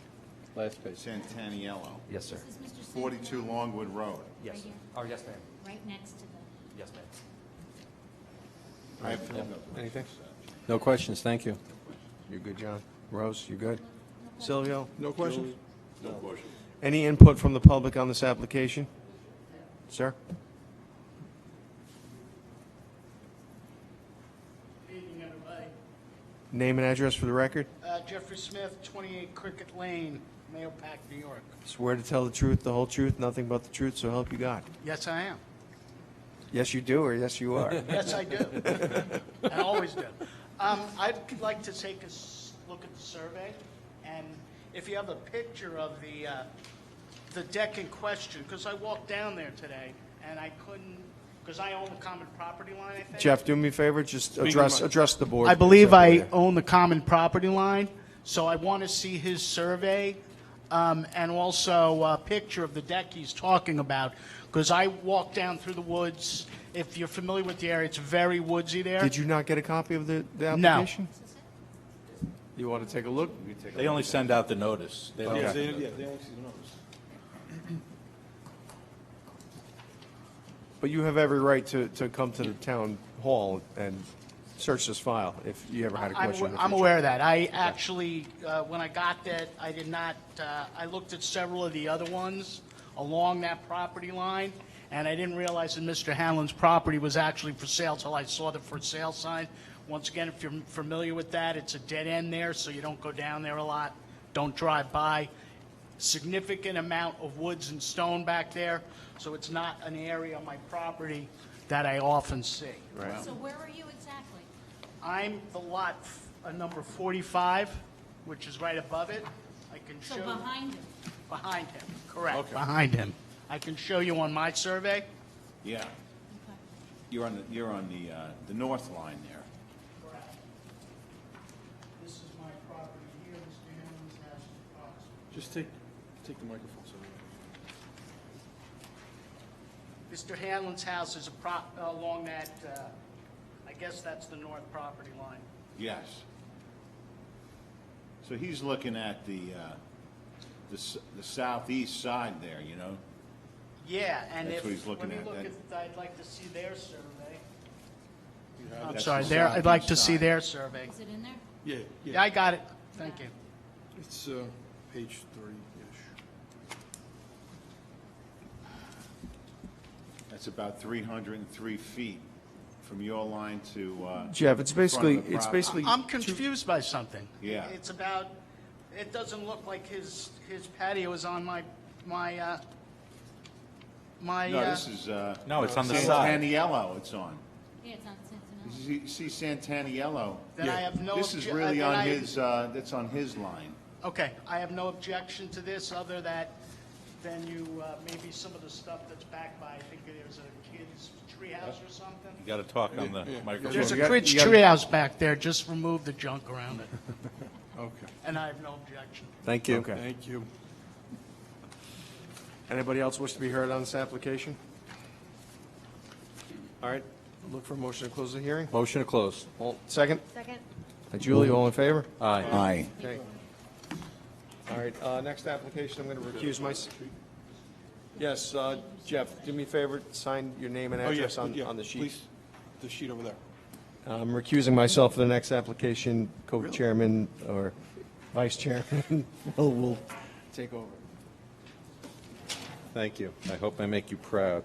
Speaker 6: Last page.
Speaker 9: Santaniello,
Speaker 16: Yes, sir.
Speaker 10: This is Mr.
Speaker 9: 42 Longwood Road.
Speaker 16: Yes.
Speaker 10: Right here.
Speaker 16: Oh, yes, ma'am.
Speaker 10: Right next to the,
Speaker 16: Yes, ma'am.
Speaker 9: I have
Speaker 1: Anything?
Speaker 6: No questions, thank you.
Speaker 1: You good, John? Rose, you good? Silvio?
Speaker 3: No questions?
Speaker 11: No question.
Speaker 1: Any input from the public on this application? Sir?
Speaker 17: Good evening, everybody.
Speaker 1: Name and address for the record?
Speaker 17: Jeffrey Smith, 28 Cricket Lane, Mahopac, New York.
Speaker 1: Swear to tell the truth, the whole truth, nothing but the truth, so help you God.
Speaker 17: Yes, I am.
Speaker 1: Yes, you do, or yes, you are?
Speaker 17: Yes, I do. I always do. I'd like to take a look at the survey, and if you have a picture of the deck in question, because I walked down there today, and I couldn't, because I own the common property line, I think.
Speaker 1: Jeff, do me a favor, just
Speaker 3: Speak
Speaker 1: address
Speaker 3: in the mic.
Speaker 1: address the board.
Speaker 17: I believe
Speaker 1: It's over
Speaker 17: I
Speaker 1: there.
Speaker 17: own the common property line, so I want to see his survey and also a picture of the deck he's talking about, because I walked down through the woods. If you're familiar with the area, it's very woodsy there.
Speaker 1: Did you not get a copy of the
Speaker 17: No.
Speaker 1: application? You want to take a look?
Speaker 8: They only send out the notice. They don't-
Speaker 3: Yeah, they only see the numbers.
Speaker 1: But you have every right to come to the town hall and search this file if you ever had a question. in the
Speaker 17: I'm
Speaker 1: future.
Speaker 17: aware of that. I actually, when I got that, I did not, I looked at several of the other ones along that property line, and I didn't realize that Mr. Hanlon's property was actually for sale till I saw the for sale sign. Once again, if you're familiar with that, it's a dead end there, so you don't go down there a lot, don't drive by. Significant amount of woods and stone back there, so it's not an area on my property that I often see.
Speaker 10: so where are you exactly?
Speaker 17: I'm the lot number 45, which is right above it. I can show
Speaker 10: So
Speaker 17: you.
Speaker 10: behind him?
Speaker 17: Behind him, correct,
Speaker 3: Okay.
Speaker 17: behind him. I can show you on my survey.
Speaker 9: Yeah,
Speaker 10: Okay.
Speaker 9: you're on the north line there.
Speaker 17: Correct. This is my property here, Mr. Hanlon's house is across.
Speaker 3: Just take the microphone. So
Speaker 17: Mr. Hanlon's house is along that, I guess that's the north property line.
Speaker 9: Yes. So he's looking at the southeast side there, you know?
Speaker 17: Yeah, and
Speaker 9: That's
Speaker 17: if,
Speaker 9: what he's looking
Speaker 17: let me
Speaker 9: at,
Speaker 17: look
Speaker 9: that-
Speaker 17: at, I'd like to see their survey. I'm
Speaker 9: That's
Speaker 17: sorry,
Speaker 9: the
Speaker 17: I'd like to
Speaker 9: southeast
Speaker 17: see
Speaker 9: side.
Speaker 17: their survey.
Speaker 10: Is it in there?
Speaker 3: Yeah,
Speaker 17: Yeah, I got it, thank you.
Speaker 3: It's page 3-ish.
Speaker 9: That's it's about 303 feet from your line to,
Speaker 14: Jeff, it's
Speaker 9: the front of
Speaker 14: basically,
Speaker 9: the
Speaker 14: it's
Speaker 9: property.
Speaker 14: basically.
Speaker 17: I'm confused by something.
Speaker 9: Yeah.
Speaker 17: It's about, it doesn't look like his patio is on my,
Speaker 9: No, this is,
Speaker 8: No, it's on the side.
Speaker 9: Santaniello it's on.
Speaker 10: Yeah, it's not Cincinnati.
Speaker 9: You see Santaniello?
Speaker 17: Then I have no
Speaker 9: This is
Speaker 17: obje-
Speaker 9: really
Speaker 17: then
Speaker 9: on
Speaker 17: I-
Speaker 9: his, that's on his line.
Speaker 17: Okay, I have no objection to this, other than maybe some of the stuff that's back by, I think there's a kid's treehouse or something.
Speaker 8: You got to talk on the microphone.
Speaker 17: There's a
Speaker 14: You got-
Speaker 17: kid's
Speaker 14: you got-
Speaker 17: treehouse back there, just remove the junk around it,
Speaker 3: Okay.
Speaker 17: and I have no objection.
Speaker 8: Thank you.
Speaker 14: Okay.
Speaker 3: Thank you.
Speaker 14: Anybody else wish to be heard on this application? All right, look for a motion to close the hearing.
Speaker 8: Motion to close.
Speaker 14: Second?
Speaker 10: Second.
Speaker 14: Julie, all in favor?
Speaker 8: Aye.
Speaker 9: Aye.
Speaker 14: Okay. All right, next application, I'm going to recuse myself. Yes, Jeff, do me a favor, sign your name and
Speaker 3: Oh,
Speaker 14: address
Speaker 3: yes, yeah,
Speaker 14: on the sheet.
Speaker 3: please. The sheet over there.
Speaker 14: I'm recusing myself for the next application. Co-chairman or vice chairman will take over.
Speaker 6: Thank you. I hope I make you proud.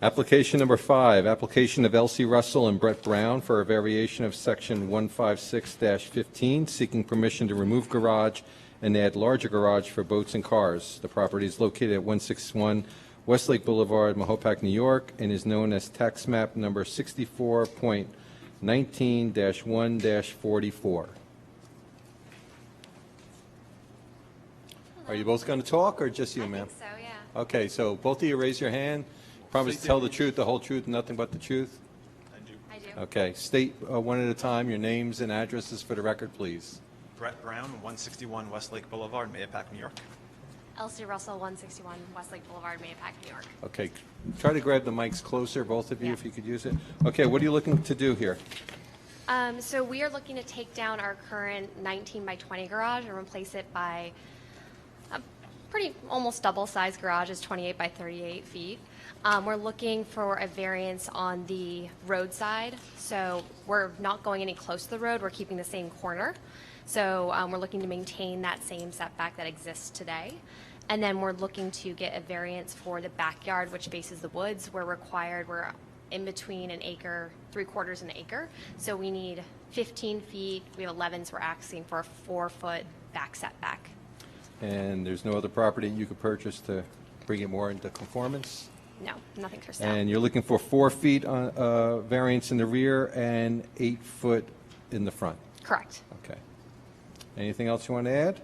Speaker 6: Application number 5, application of Elsie Russell and Brett Brown for a variation of section 156-15, seeking permission to remove garage and add larger garage for boats and cars. The property is located at 161 Westlake Boulevard, Mahopac, New York, and is known as tax map number 64.19-1-44. Are you both going to talk, or just you, ma'am?
Speaker 18: So, yeah.
Speaker 6: Okay, so both of you raise your hand. Promise to tell the truth, the whole truth, and nothing but the truth?
Speaker 18: I do.
Speaker 6: Okay, state one at a time your names and addresses for the record, please.
Speaker 19: Brett Brown, 161 Westlake Boulevard, Mayapack, New York.
Speaker 18: Elsie Russell, 161 Westlake Boulevard, Mayapack, New York.
Speaker 6: Okay, try to grab the mics closer, both of you, if you could use it. Okay, what are you looking to do here?
Speaker 18: So we are looking to take down our current 19 by 20 garage and replace it by a pretty almost double-sized garage, is 28 by 38 feet. We're looking for a variance on the roadside, so we're not going any close to the road. We're keeping the same corner. So we're looking to maintain that same setback that exists today. And then we're looking to get a variance for the backyard, which faces the woods. We're in between an acre, 3/4 an acre. So we need 15 feet. We have 11, so we're asking for a 4-foot back setback.
Speaker 6: And there's no other property you could purchase to bring it more into conformance?
Speaker 18: No, nothing for sale.
Speaker 6: And you're looking for 4 feet on variance in the rear and 8 foot in the front?
Speaker 18: Correct.
Speaker 6: Okay. Anything else you want to add?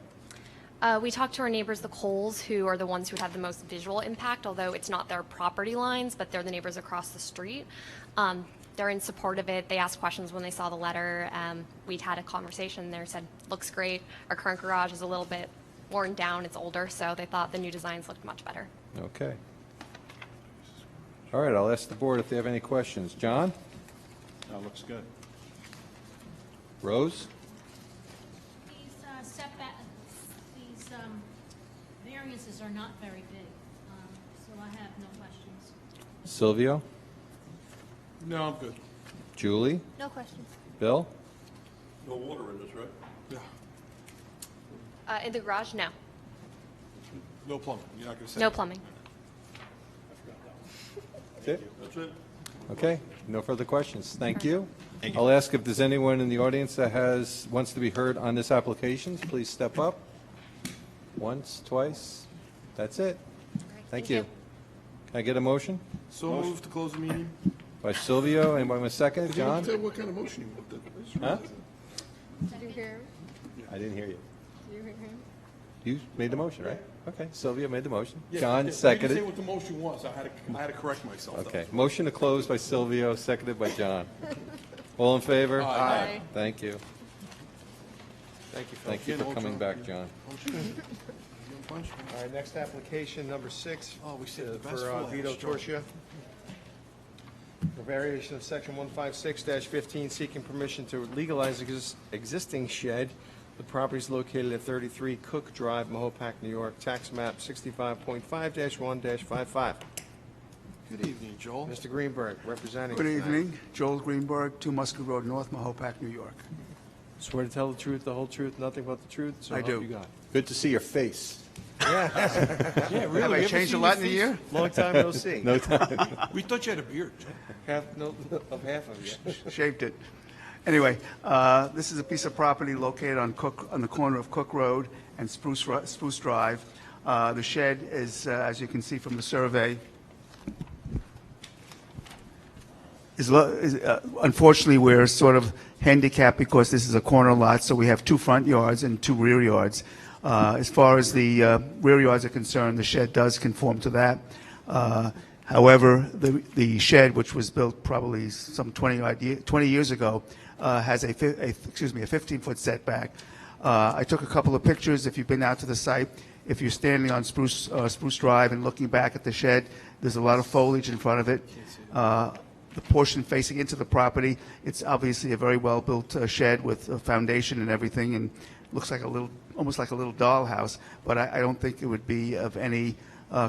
Speaker 18: We talked to our neighbors, the Coles, who are the ones who would have the most visual impact, although it's not their property lines, but they're the neighbors across the street. They're in support of it. They asked questions when they saw the letter. We'd had a conversation. They said, looks great. Our current garage is a little bit worn down. It's older, so they thought the new designs looked much better.
Speaker 6: Okay. All right, I'll ask the board if they have any questions. John?
Speaker 9: That looks good.
Speaker 6: Rose?
Speaker 10: These variances are not very big, so I have no questions.
Speaker 6: Silvio?
Speaker 3: No, I'm good.
Speaker 6: Julie?
Speaker 18: No questions.
Speaker 6: Bill?
Speaker 11: No water in this, right?
Speaker 3: Yeah.
Speaker 18: In the garage, no.
Speaker 3: No plumbing. You're not going to say?
Speaker 18: No plumbing.
Speaker 6: That's it?
Speaker 11: That's it?
Speaker 6: Okay, no further questions. Thank you. I'll ask if there's anyone in the audience that wants to be heard on this application. Please step up. Once, twice. That's it. Thank you. Can I get a motion?
Speaker 3: So moved to close the meeting?
Speaker 6: By Silvio, and by my second, John?
Speaker 3: Tell what kind of motion you wanted.
Speaker 6: Huh?
Speaker 18: Did you hear?
Speaker 6: I didn't hear you.
Speaker 18: Did you hear him?
Speaker 6: You made the motion, right? Okay, Silvio made the motion.
Speaker 3: Yeah,
Speaker 6: John
Speaker 3: yeah,
Speaker 6: seconded.
Speaker 3: You didn't say what the motion was. I had to correct myself.
Speaker 6: Okay, motion to close by Silvio, seconded by John. All in favor?
Speaker 3: Aye.
Speaker 6: Thank you.
Speaker 14: Thank you, Phil.
Speaker 6: Thank you for coming back, John.
Speaker 14: All right, next application, number 6.
Speaker 3: Oh, we saved the best
Speaker 14: For
Speaker 3: for
Speaker 14: Vito
Speaker 3: last, Joe.
Speaker 14: Torsia. For variation of section 156-15, seeking permission to legalize existing shed. The property is located at 33 Cook Drive, Mahopac, New York, tax map 65.5-1-55.
Speaker 3: Good evening, Joel.
Speaker 14: Mr. Greenberg, representing.
Speaker 20: Good
Speaker 14: tonight.
Speaker 20: evening. Joel Greenberg, 2 Muskie Road North, Mahopac, New York.
Speaker 14: Swear to tell the truth, the whole truth, nothing but the truth, so
Speaker 20: I
Speaker 14: help
Speaker 20: do.
Speaker 14: you God.
Speaker 6: Good to see your face.
Speaker 14: Yeah, really.
Speaker 20: Have I
Speaker 14: You ever
Speaker 20: changed a
Speaker 14: seen
Speaker 20: lot
Speaker 14: your
Speaker 20: in a year?
Speaker 14: feet? Long time no see.
Speaker 6: No time.
Speaker 3: We thought you had a beard, Joe.
Speaker 14: Half of you.
Speaker 20: Shaped it. Anyway, this is a piece of property located on the corner of Cook Road and Spruce Drive. The shed is, as you can see from the survey, unfortunately, we're sort of handicapped because this is a corner lot, so we have 2 front yards and 2 rear yards. As far as the rear yards are concerned, the shed does conform to that. However, the shed, which was built probably some 20 years ago, has a 15-foot setback. I took a couple of pictures. If you've been out to the site, if you're standing on Spruce Drive and looking back at the shed, there's a lot of foliage in front of it. The portion facing into the property, it's obviously a very well-built shed with a foundation and everything, and looks like almost like a little dollhouse. But I don't think it would be of any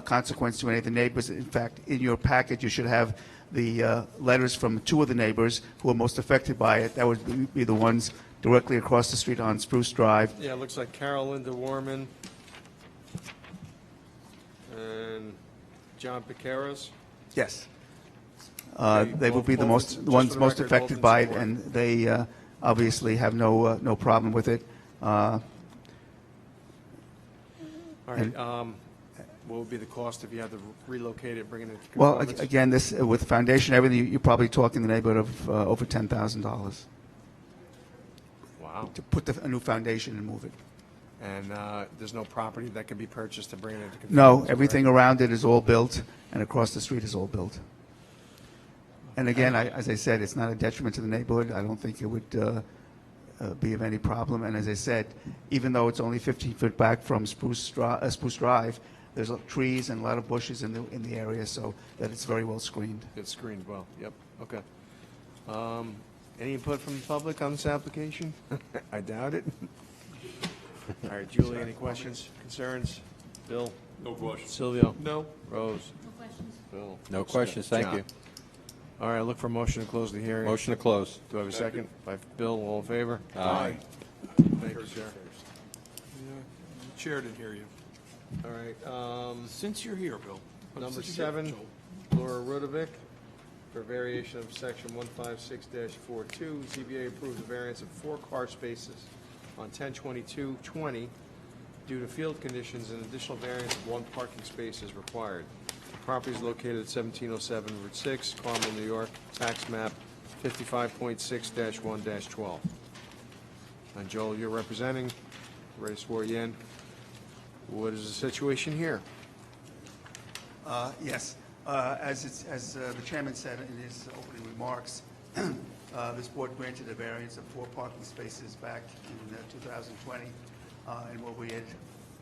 Speaker 20: consequence to any of the neighbors. In fact, in your package, you should have the letters from 2 of the neighbors who are most affected by it. That would be the ones directly across the street on Spruce Drive.
Speaker 14: Yeah, it looks like Carol Linda Warman and John Piqueras.
Speaker 20: Yes.
Speaker 14: Okay,
Speaker 20: They would be the
Speaker 14: both-
Speaker 20: ones
Speaker 14: just for the
Speaker 20: most
Speaker 14: record,
Speaker 20: affected
Speaker 14: both in
Speaker 20: by it,
Speaker 14: support.
Speaker 20: and they obviously have no problem with it.
Speaker 14: All right, what would be the cost if you had to relocate it, bring it into
Speaker 20: Well,
Speaker 14: conformance?
Speaker 20: again, this, with the foundation, everything, you're probably talking in the neighborhood of over $10,000
Speaker 14: Wow.
Speaker 20: to put a new foundation and move it.
Speaker 14: And there's no property that can be purchased to bring it into conformance?
Speaker 20: No,
Speaker 14: correct?
Speaker 20: everything around it is all built, and across the street is all built. And again, as I said, it's not a detriment to the neighborhood. I don't think it would be of any problem. And as I said, even though it's only 15 feet back from Spruce Drive, there's trees and a lot of bushes in the area, so that it's very well screened.
Speaker 14: It's screened well, yep, okay. Any input from the public on this application? I doubt it. All right, Julie, any questions, concerns? Bill?
Speaker 11: No question.
Speaker 14: Silvio?
Speaker 3: No.
Speaker 14: Rose?
Speaker 10: No questions.
Speaker 14: Bill?
Speaker 6: No questions, thank
Speaker 14: John?
Speaker 6: you.
Speaker 14: All right, look for a motion to close the hearing.
Speaker 6: Motion to close.
Speaker 14: Do I have a second? By Bill, all in favor?
Speaker 6: Aye.
Speaker 14: Thank you, sir.
Speaker 3: Chair didn't hear you.
Speaker 14: All right,
Speaker 3: Since you're here, Bill.
Speaker 14: number
Speaker 3: since you're here,
Speaker 14: 7,
Speaker 3: Joe.
Speaker 14: Laura Rudovic, for variation of section 156-42, ZBA approves a variance of 4 car spaces on 10/22/20 due to field conditions. An additional variance of 1 parking space is required. The property is located at 1707 Route 6, Carmel, New York, tax map 55.6-1-12. And Joel, you're representing, already swore you in. What is the situation here?
Speaker 20: Yes. As the chairman said in his opening remarks, this board granted a variance of 4 parking spaces back in 2020. And what we had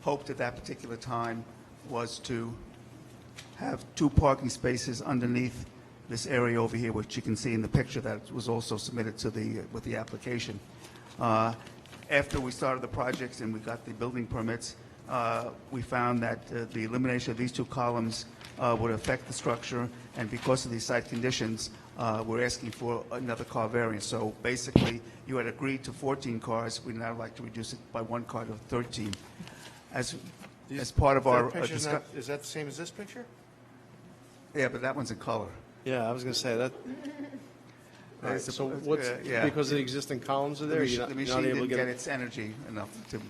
Speaker 20: hoped at that particular time was to have 2 parking spaces underneath this area over here, which you can see in the picture that was also submitted to with the application. After we started the projects and we got the building permits, we found that the elimination of these 2 columns would affect the structure, and because of these site conditions, we're asking for another car variance. So basically, you had agreed to 14 cars. We'd now like to reduce it by 1 car to 13. As part of our discussion.
Speaker 14: Is that the same as this picture?
Speaker 20: Yeah, but that one's in color.
Speaker 14: Yeah, I was going to say that. All right, so what's,
Speaker 20: yeah.
Speaker 14: because of the existing columns are there, you're not
Speaker 20: The
Speaker 14: you're not
Speaker 20: machine
Speaker 14: able to
Speaker 20: didn't get
Speaker 14: get,
Speaker 20: its energy enough to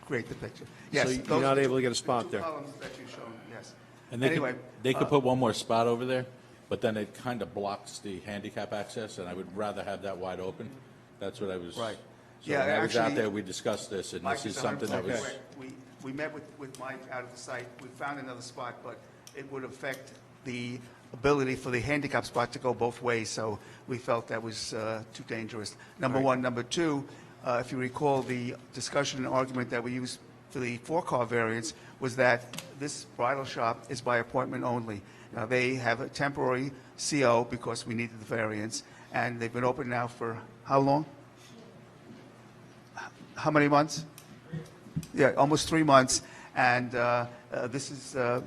Speaker 20: create the picture.
Speaker 14: so
Speaker 20: Yes,
Speaker 14: you're
Speaker 20: those
Speaker 14: not
Speaker 20: are
Speaker 14: able
Speaker 20: the
Speaker 14: to get a spot
Speaker 20: 2
Speaker 14: there?
Speaker 20: columns that you've shown, yes.
Speaker 8: And they
Speaker 20: Anyway,
Speaker 8: could put one more spot over there, but then it kind of blocks the handicap access, and I would rather have that wide open. That's what I was.
Speaker 20: Right.
Speaker 8: So
Speaker 20: Yeah,
Speaker 8: when I was out
Speaker 20: actually,
Speaker 8: there, we discussed this, and
Speaker 20: Mike
Speaker 8: this is
Speaker 20: is
Speaker 8: something that
Speaker 20: 100%
Speaker 8: was.
Speaker 20: correct. We met with Mike out at the site. We found another spot, but it would affect the ability for the handicap spot to go both ways, so we felt that was too dangerous. Number one. Number two, if you recall, the discussion and argument that we used for the 4-car variance was that this bridal shop is by appointment only. Now, they have a temporary CO because we needed the variance, and they've been open now for how long? How many months? Yeah, almost 3 months, and this is Laura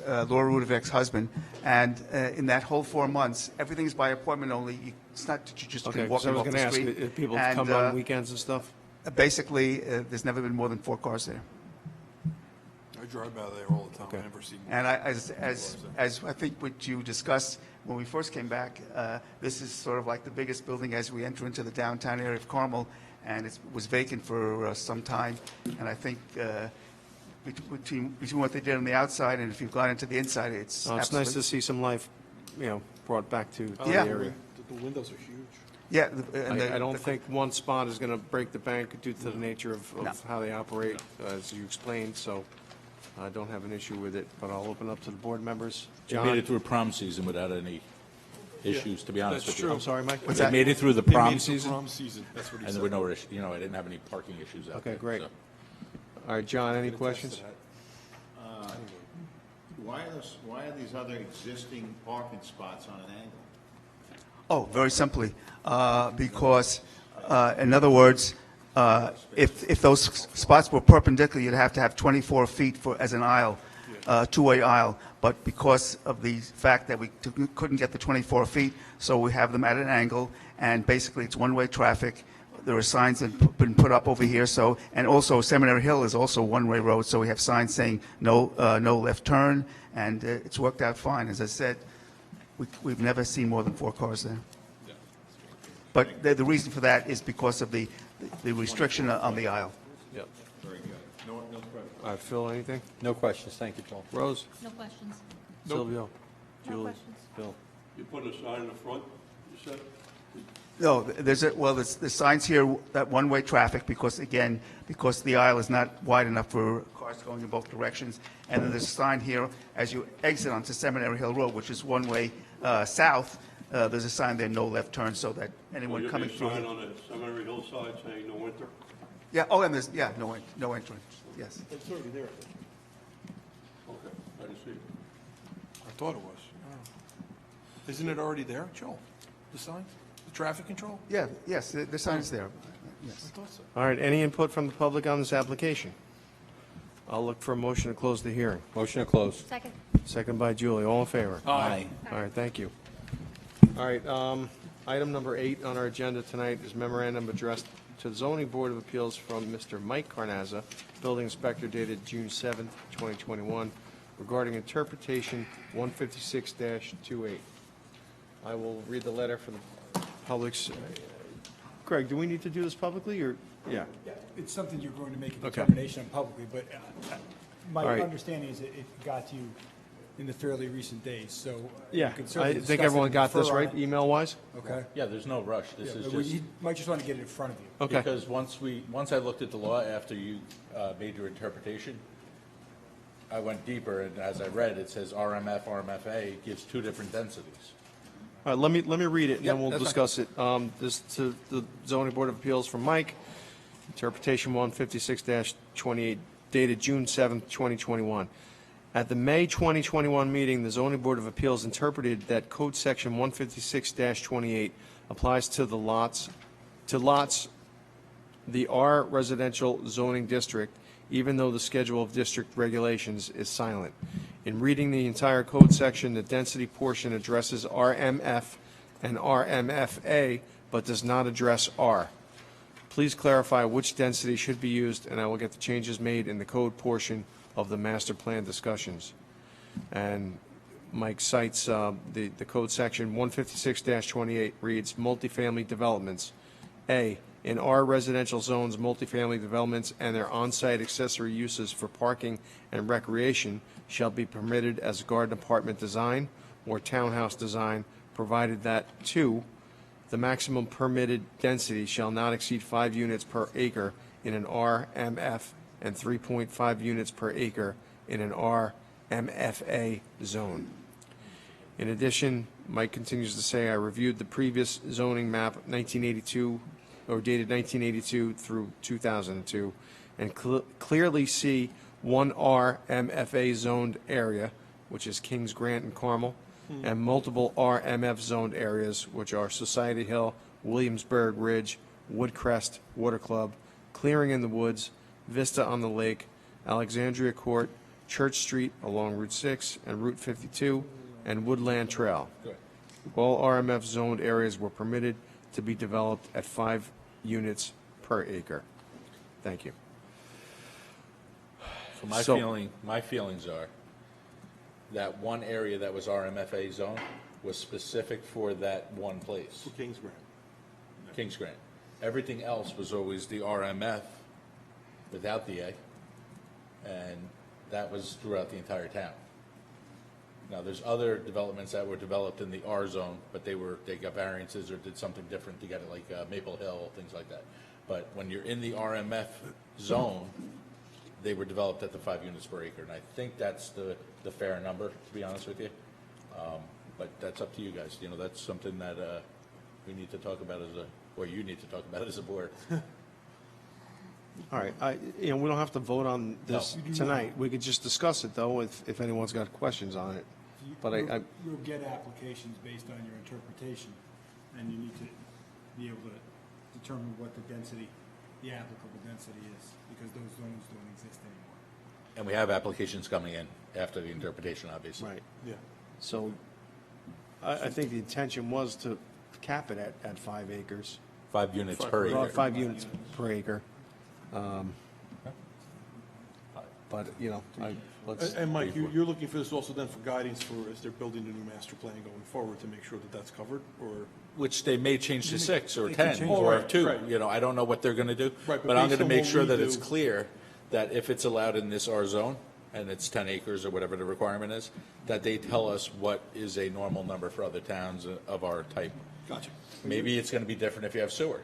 Speaker 20: Rudovic's husband, and in that whole 4 months, everything's by appointment only. It's not that you just
Speaker 14: Okay,
Speaker 20: can walk
Speaker 14: so I
Speaker 20: in
Speaker 14: was
Speaker 20: off
Speaker 14: going to
Speaker 20: the
Speaker 14: ask,
Speaker 20: street.
Speaker 14: if people
Speaker 20: And,
Speaker 14: come on weekends and stuff?
Speaker 20: Basically, there's never been more than 4 cars there.
Speaker 3: I drive by there all the time. I never see.
Speaker 20: And as I think what you discussed when we first came back, this is sort of like the biggest building as we enter into the downtown area of Carmel, and it was vacant for some time. And I think between what they did on the outside and if you've gone into the inside, it's
Speaker 14: It's nice to see some life, brought back to the
Speaker 20: Yeah.
Speaker 14: area.
Speaker 3: The windows are huge.
Speaker 20: Yeah.
Speaker 14: I don't think one spot is going to break the bank due to the nature of how they operate, as you explained, so I don't have an issue with it, but I'll open up to the board members.
Speaker 8: They
Speaker 14: John?
Speaker 8: made it through prom season without any issues, to be honest
Speaker 14: That's
Speaker 8: with you.
Speaker 14: true. I'm sorry, Mike? What's
Speaker 8: They
Speaker 14: that?
Speaker 8: made it through the
Speaker 14: They made
Speaker 8: prom
Speaker 14: it through
Speaker 8: season.
Speaker 3: Prom season, that's what he
Speaker 8: And there were no issues, I didn't have any parking issues out there.
Speaker 14: Okay, great.
Speaker 8: so.
Speaker 14: All right, John, any questions?
Speaker 9: Why are these other existing parking spots on an angle?
Speaker 20: Oh, very simply, because, in other words, if those spots were perpendicular, you'd have to have 24 feet as an aisle, two-way aisle. But because of the fact that we couldn't get the 24 feet, so we have them at an angle, and basically it's one-way traffic. There are signs that have been put up over here, and also Seminary Hill is also a one-way road, so we have signs saying no left turn, and it's worked out fine. As I said, we've never seen more than 4 cars there. But the reason for that is because of the restriction on the aisle.
Speaker 14: Yep.
Speaker 9: Very good. No questions.
Speaker 14: All right, Phil, anything?
Speaker 6: No questions, thank you, Paul.
Speaker 14: Rose?
Speaker 10: No questions.
Speaker 14: Silvio?
Speaker 10: No
Speaker 14: Julie?
Speaker 10: questions.
Speaker 14: Bill?
Speaker 11: You put a sign in the front, you said?
Speaker 20: No, there's the signs here, that one-way traffic, because the aisle is not wide enough for cars going in both directions. And then there's a sign here, as you exit onto Seminary Hill Road, which is one-way south, there's a sign there, no left turn, so that anyone coming through.
Speaker 11: Sign on the Seminary Hillside saying no enter?
Speaker 20: Yeah, and there's, no entrance, yes.
Speaker 3: It's already there.
Speaker 11: Okay, I didn't see it.
Speaker 3: I thought it was. Isn't it already there, Joe? The sign? The traffic control?
Speaker 20: Yeah, yes, the sign's there, yes.
Speaker 3: I thought so.
Speaker 14: All right, any input from the public on this application? I'll look for a motion to close the hearing.
Speaker 6: Motion to close.
Speaker 18: Second.
Speaker 14: Second by Julie, all in favor?
Speaker 8: Aye.
Speaker 14: All right, thank you. All right, item number 8 on our agenda tonight is memorandum addressed to the Zoning Board of Appeals from Mr. Mike Carnazza, Building Inspector, dated June 7th, 2021, regarding interpretation 156-28. I will read the letter for the public's. Greg, do we need to do this publicly, or? Yeah.
Speaker 15: Yeah, it's something you're going to make a
Speaker 14: Okay.
Speaker 15: determination on publicly, but my
Speaker 14: All right.
Speaker 15: understanding is that it got to you in the fairly recent days, so.
Speaker 14: Yeah,
Speaker 15: you could
Speaker 14: I
Speaker 15: certainly
Speaker 14: think
Speaker 15: discuss it
Speaker 14: everyone
Speaker 15: and
Speaker 14: got this
Speaker 15: refer on
Speaker 14: right,
Speaker 15: it.
Speaker 14: email-wise?
Speaker 15: Okay.
Speaker 8: Yeah, there's no rush, this
Speaker 15: Yeah,
Speaker 8: is
Speaker 15: but
Speaker 8: just.
Speaker 15: you might just want to get it in front of you.
Speaker 14: Okay.
Speaker 8: Because once I looked at the law after you made your interpretation, I went deeper, and as I read, it says RMF, RMFA gives 2 different densities.
Speaker 14: All right, let me read it, and
Speaker 8: Yep,
Speaker 14: then we'll
Speaker 8: that's
Speaker 14: discuss it. This to the Zoning Board of Appeals from Mike, interpretation 156-28, dated June 7th, 2021. At the May 2021 meeting, the Zoning Board of Appeals interpreted that Code Section 156-28 applies to the lots, the R residential zoning district, even though the schedule of district regulations is silent. In reading the entire code section, the density portion addresses RMF and RMFA, but does not address R. Please clarify which density should be used, and I will get the changes made in the code portion of the master plan discussions. And Mike cites the code section 156-28 reads, multifamily developments. A, in R residential zones, multifamily developments and their on-site accessory uses for parking and recreation shall be permitted as garden apartment design or townhouse design, provided that, 2, the maximum permitted density shall not exceed 5 units per acre in an RMF and 3.5 units per acre in an RMFA zone. In addition, Mike continues to say, I reviewed the previous zoning map 1982, or dated 1982 through 2002, and clearly see one RMFA zoned area, which is Kings Grant and Carmel, and multiple RMF zoned areas, which are Society Hill, Williamsburg Ridge, Woodcrest Water Club, Clearing in the Woods, Vista on the Lake, Alexandria Court, Church Street along Route 6 and Route 52, and Woodland Trail.
Speaker 8: Good.
Speaker 14: All RMF zoned areas were permitted to be developed at 5 units per acre. Thank you.
Speaker 8: So my feelings are that one area that was RMFA zone was specific for that one place,
Speaker 3: For Kings Grant.
Speaker 8: Kings Grant. Everything else was always the RMF without the A, and that was throughout the entire town. Now, there's other developments that were developed in the R zone, but they got variances or did something different to get it, like Maple Hill, things like that. But when you're in the RMF zone, they were developed at the 5 units per acre, and I think that's the fair number, to be honest with you. But that's up to you guys. You know, that's something that we need to talk about or you need to talk about as a board.
Speaker 14: All right, we don't have to vote on this tonight. We could just discuss it, though, if anyone's got questions on it. But
Speaker 15: You'll get applications based on your interpretation, and you need to be able to determine what the density, the applicable density is, because those zones don't exist anymore.
Speaker 8: And we have applications coming in after the interpretation, obviously.
Speaker 14: Right. Yeah. So I think the intention was to cap it at 5 acres.
Speaker 8: 5 units per acre.
Speaker 14: 5 units per acre. But, let's.
Speaker 3: And Mike, you're looking for this also then for guidance for, as they're building the new master plan going forward, to make sure that that's covered, or?
Speaker 8: Which they may change to 6 or
Speaker 3: They can
Speaker 8: 10
Speaker 3: change
Speaker 8: or
Speaker 3: it.
Speaker 8: 2.
Speaker 3: Right.
Speaker 8: You know, I don't know what they're going to do.
Speaker 3: Right, but
Speaker 8: But I'm
Speaker 3: based
Speaker 8: going to
Speaker 3: on
Speaker 8: make
Speaker 3: what
Speaker 8: sure
Speaker 3: we
Speaker 8: that it's
Speaker 3: do-
Speaker 8: clear that if it's allowed in this R zone, and it's 10 acres or whatever the requirement is, that they tell us what is a normal number for other towns of our type.
Speaker 3: Gotcha.
Speaker 8: Maybe it's going to be different if you have sewer.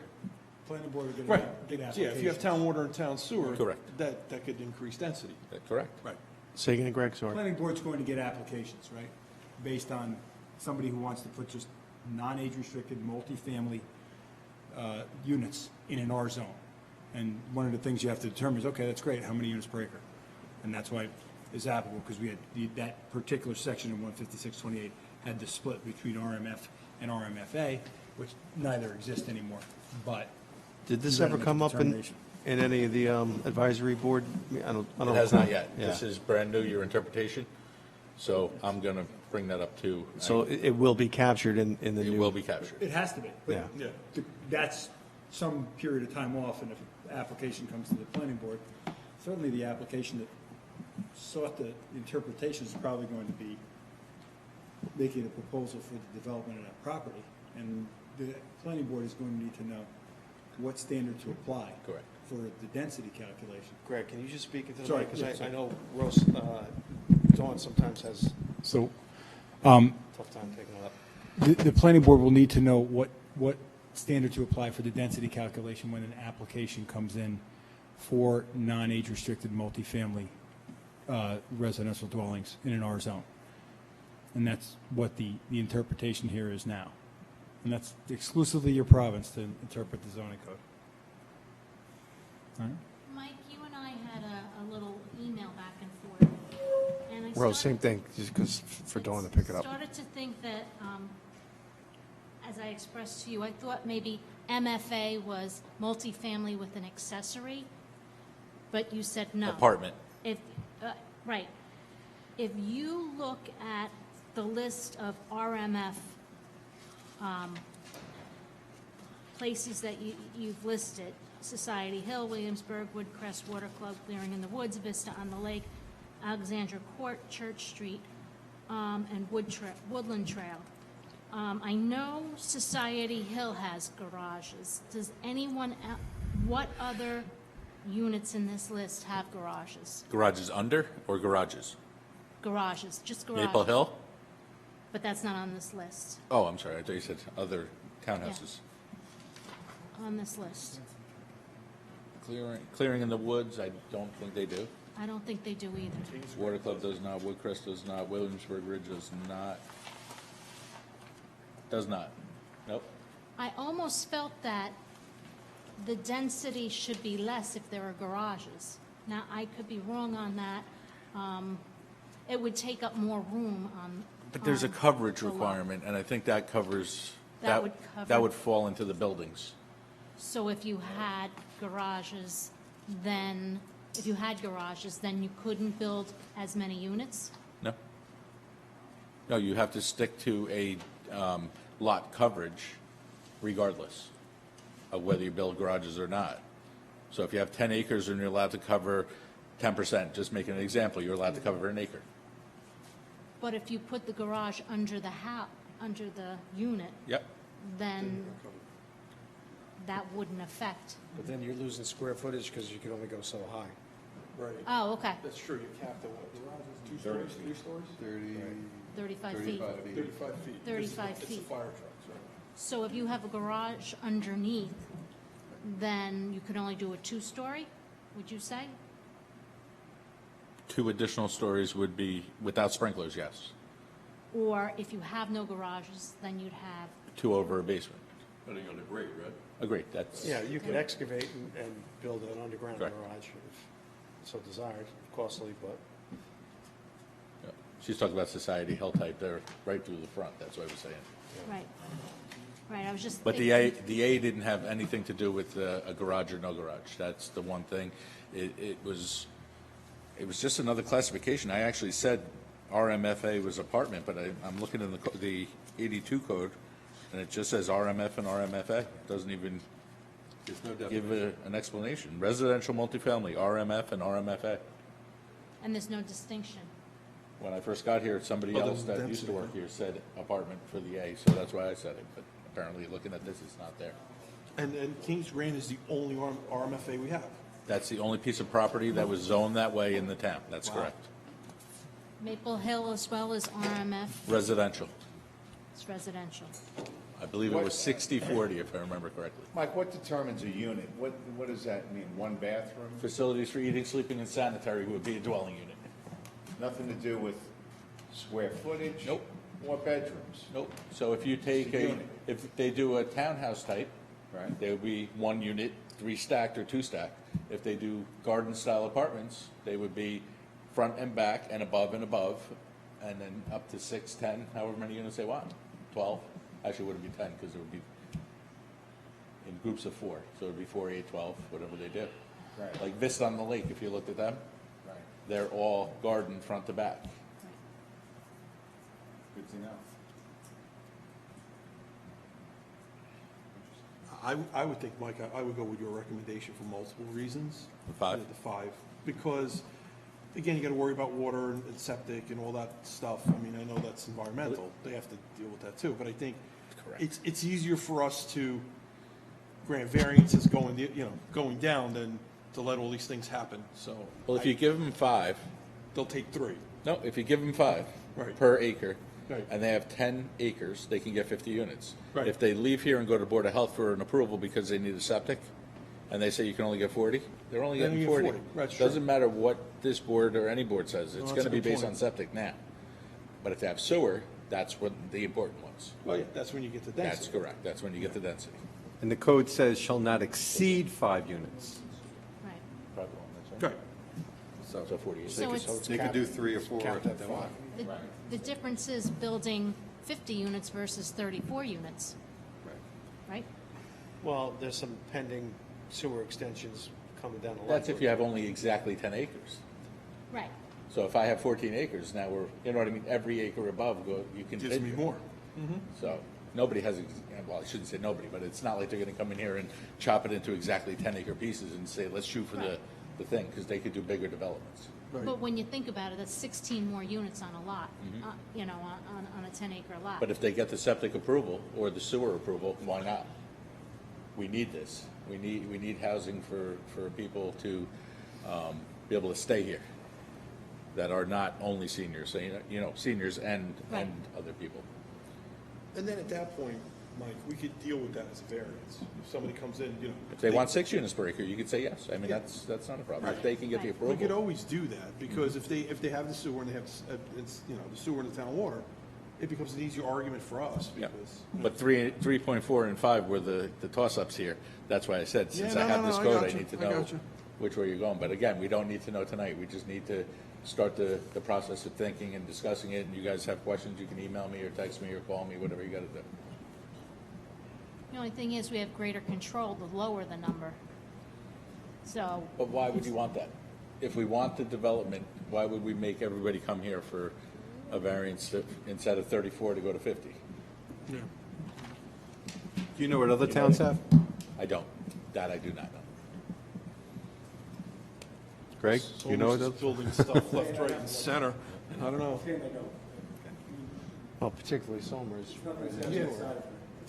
Speaker 15: Planning board will
Speaker 3: Right.
Speaker 15: get
Speaker 3: Yeah,
Speaker 15: applications.
Speaker 3: if you have town water and town sewer.
Speaker 8: Correct.
Speaker 3: That could increase density.
Speaker 8: Correct.
Speaker 3: Right.
Speaker 14: Say again, Greg, sorry.
Speaker 15: Planning board's going to get applications, right? Based on somebody who wants to put just non-age restricted multifamily units in an R zone. And one of the things you have to determine is, okay, that's great, how many units per acre? And that's why it's applicable, because we had that particular section in 15628 had the split between RMF and RMFA, which neither exist anymore, but.
Speaker 14: Did this
Speaker 15: you gotta
Speaker 14: ever
Speaker 15: make a
Speaker 14: come up in
Speaker 15: determination.
Speaker 14: any of the advisory board? I don't.
Speaker 8: It has not yet.
Speaker 14: Yeah.
Speaker 8: This is brand new, your interpretation. So I'm going to bring that up too.
Speaker 14: So it will be captured in the new.
Speaker 8: It will be captured.
Speaker 15: It has to be. But
Speaker 14: Yeah.
Speaker 15: that's some period of time off, and if an application comes to the planning board, certainly the application that sought the interpretation is probably going to be making a proposal for the development of that property. And the planning board is going to need to know what standard to apply.
Speaker 8: Correct.
Speaker 15: For the density calculation.
Speaker 14: Greg, can you just speak into the
Speaker 15: Sorry,
Speaker 14: mic? Because
Speaker 15: yeah,
Speaker 14: I
Speaker 15: sorry.
Speaker 14: know Dawn sometimes has
Speaker 15: So,
Speaker 14: tough time taking it up.
Speaker 15: the planning board will need to know what standard to apply for the density calculation when an application comes in for non-age restricted multifamily residential dwellings in an R zone. And that's what the interpretation here is now. And that's exclusively your province to interpret the zoning code. All right?
Speaker 10: Mike, you and I had a little email back and forth, and I
Speaker 14: Rose,
Speaker 10: started-
Speaker 14: same thing, just because for Dawn to pick it up.
Speaker 10: started to think that, as I expressed to you, I thought maybe MFA was multifamily with an accessory, but you said no.
Speaker 8: Apartment.
Speaker 10: Right. If you look at the list of RMF places that you've listed, Society Hill, Williamsburg, Woodcrest Water Club, Clearing in the Woods, Vista on the Lake, Alexandra Court, Church Street, and Woodland Trail. I know Society Hill has garages. Does anyone, what other units in this list have garages?
Speaker 8: Garages under or garages?
Speaker 10: Garages, just garages.
Speaker 8: Maple Hill?
Speaker 10: But that's not on this list,
Speaker 8: Oh, I'm sorry. I thought you said other townhouses.
Speaker 10: on this list.
Speaker 8: Clearing in the Woods, I don't think they do.
Speaker 10: I don't think they do either.
Speaker 8: Water Club does not. Woodcrest does not. Williamsburg Ridge does not. Does not. Nope.
Speaker 10: I almost felt that the density should be less if there are garages. Now, I could be wrong on that. It would take up more room on.
Speaker 8: But there's a
Speaker 10: on
Speaker 8: coverage
Speaker 10: the lot.
Speaker 8: requirement, and I think that covers,
Speaker 10: That would cover-
Speaker 8: that would fall into the buildings.
Speaker 10: So if you had garages, then you couldn't build as many units?
Speaker 8: No? No, you have to stick to a lot coverage regardless of whether you build garages or not. So if you have 10 acres and you're allowed to cover 10%, just making an example, you're allowed to cover an acre.
Speaker 10: But if you put the garage under the under the unit,
Speaker 8: Yep.
Speaker 10: then that wouldn't affect.
Speaker 14: But then you're losing square footage because you can only go so high.
Speaker 3: Right.
Speaker 10: Oh, okay.
Speaker 3: That's true, you capped at what, garage is 2 stories, 3 stories?
Speaker 10: 35 feet.
Speaker 3: 35 feet.
Speaker 10: 35
Speaker 3: It's the
Speaker 10: feet.
Speaker 3: fire trucks, right?
Speaker 10: So if you have a garage underneath, then you could only do a 2-story, would you say?
Speaker 8: 2 additional stories would be, without sprinklers, yes.
Speaker 10: Or if you have no garages, then you'd have,
Speaker 8: 2 over a basement.
Speaker 11: Depending on the grade, right?
Speaker 8: Agreed, that's.
Speaker 14: Yeah, you could excavate and build an underground
Speaker 8: Correct.
Speaker 14: garage if so desired, costly, but.
Speaker 8: Yeah. She's talking about society hill type, they're right through the front, that's what I was saying.
Speaker 10: right. Right, I was just
Speaker 8: But
Speaker 10: thinking.
Speaker 8: the A didn't have anything to do with a garage or no garage. That's the one thing. It was just another classification. I actually said RMFA was apartment, but I'm looking in the 82 code, and it just says RMF and RMFA. It doesn't even give an explanation. Residential multifamily, RMF and RMFA.
Speaker 10: And there's no distinction.
Speaker 8: When I first got here, somebody
Speaker 3: Well,
Speaker 8: else
Speaker 3: there's
Speaker 8: that used to
Speaker 3: density,
Speaker 8: work here said apartment for the A, so that's why I said it. But apparently, looking at this, it's not there.
Speaker 3: And Kings Grant is the only RMFA we have.
Speaker 8: That's the only piece of property that was zoned that way in the town. That's
Speaker 3: Wow.
Speaker 8: correct.
Speaker 10: Maple Hill as well as RMF,
Speaker 8: Residential.
Speaker 10: it's residential.
Speaker 8: I believe it was 60/40, if I remember correctly.
Speaker 9: Mike, what determines a unit? What does that mean? One bathroom?
Speaker 8: Facilities for eating, sleeping, and sanitary would be a dwelling unit.
Speaker 9: Nothing to do with square footage?
Speaker 8: Nope.
Speaker 9: Or bedrooms?
Speaker 8: Nope. So if you take
Speaker 9: It's a unit.
Speaker 8: if they do a townhouse type,
Speaker 9: Right.
Speaker 8: they would be 1 unit, 3 stacked or 2 stacked. If they do garden-style apartments, they would be front and back and above, and then up to 6, 10, however many units they want. 12. Actually, it wouldn't be 10 because it would be in groups of 4. So it would be 4, 8, 12, whatever they do.
Speaker 9: Right.
Speaker 8: Like Vista on the Lake, if you looked at them,
Speaker 9: Right.
Speaker 8: they're all garden front to back.
Speaker 9: Good to know.
Speaker 3: I would think, Mike, I would go with your recommendation for multiple reasons.
Speaker 8: The 5?
Speaker 3: The 5, because, again, you gotta worry about water and septic and all that stuff. I mean, I know that's environmental, they have to deal with that too, but I think it's easier for us to grant variances going down than to let all these things happen, so.
Speaker 8: Well, if you give them 5,
Speaker 3: They'll take 3.
Speaker 8: no, if you give them 5
Speaker 3: Right.
Speaker 8: per acre,
Speaker 3: Right.
Speaker 8: and they have 10 acres, they can get 50 units.
Speaker 3: Right.
Speaker 8: If they leave here and go to Board of Health for an approval because they need a septic, and they say you can only get 40, they're only
Speaker 3: Then
Speaker 8: getting
Speaker 3: you get
Speaker 8: 40.
Speaker 3: 40. That's true.
Speaker 8: Doesn't matter what this board or any board says, it's
Speaker 3: that's
Speaker 8: going to
Speaker 3: a
Speaker 8: be
Speaker 3: good
Speaker 8: based
Speaker 3: point.
Speaker 8: on septic now. But if they have sewer, that's what the important ones.
Speaker 3: Well, yeah, that's when you get the density.
Speaker 8: That's correct, that's when you get the density.
Speaker 6: And the code says shall not exceed 5 units.
Speaker 10: Right.
Speaker 8: Probably wrong, that's right.
Speaker 3: Right.
Speaker 8: So 48.
Speaker 10: So it's,
Speaker 11: They could do 3 or 4
Speaker 14: Capped at 5.
Speaker 10: the difference is building 50 units versus 34 units, right?
Speaker 14: Well, there's some pending sewer extensions coming down the line.
Speaker 8: That's if you have only exactly 10 acres.
Speaker 10: Right.
Speaker 8: So if I have 14 acres, now you know what I mean, every acre above, you can.
Speaker 3: Gives me more.
Speaker 8: So nobody has, well, I shouldn't say nobody, but it's not like they're going to come in here and chop it into exactly 10-acre pieces and say, let's shoot for the thing, because they could do bigger developments.
Speaker 10: But when you think about it, that's 16 more units on a lot, on a 10-acre lot.
Speaker 8: But if they get the septic approval or the sewer approval, why not? We need this. We need housing for people to be able to stay here that are not only seniors, so, seniors and other people.
Speaker 3: And then at that point, Mike, we could deal with that as a variance. If somebody comes in,
Speaker 8: If they want 6 units per acre, you could say yes. I mean,
Speaker 3: Yeah.
Speaker 8: that's not a problem. If they can get the
Speaker 3: We could
Speaker 8: approval.
Speaker 3: always do that, because if they have the sewer and they have, the sewer in the town water, it becomes an easier argument for us,
Speaker 8: Yeah.
Speaker 3: because.
Speaker 8: But 3.4 and 5 were the toss-ups here. That's why I said, since
Speaker 3: Yeah,
Speaker 8: I
Speaker 3: no,
Speaker 8: have
Speaker 3: no,
Speaker 8: this
Speaker 3: no, I
Speaker 8: code,
Speaker 3: got
Speaker 8: I
Speaker 3: you.
Speaker 8: need to
Speaker 3: I
Speaker 8: know
Speaker 3: got you.
Speaker 8: which way you're going. But again, we don't need to know tonight. We just need to start the process of thinking and discussing it. And you guys have questions, you can email me or text me or call me, whatever you got to do.
Speaker 10: The only thing is, we have greater control the lower the number. So,
Speaker 8: But why would you want that? If we want the development, why would we make everybody come here for a variance instead of 34 to go to 50?
Speaker 3: Yeah.
Speaker 6: Do you know what other towns have?
Speaker 8: I don't. That I do not know.
Speaker 6: Greg, you know
Speaker 3: Somers is
Speaker 6: those?
Speaker 3: building stuff left, right, and center. I don't know.
Speaker 14: Well, particularly Somers.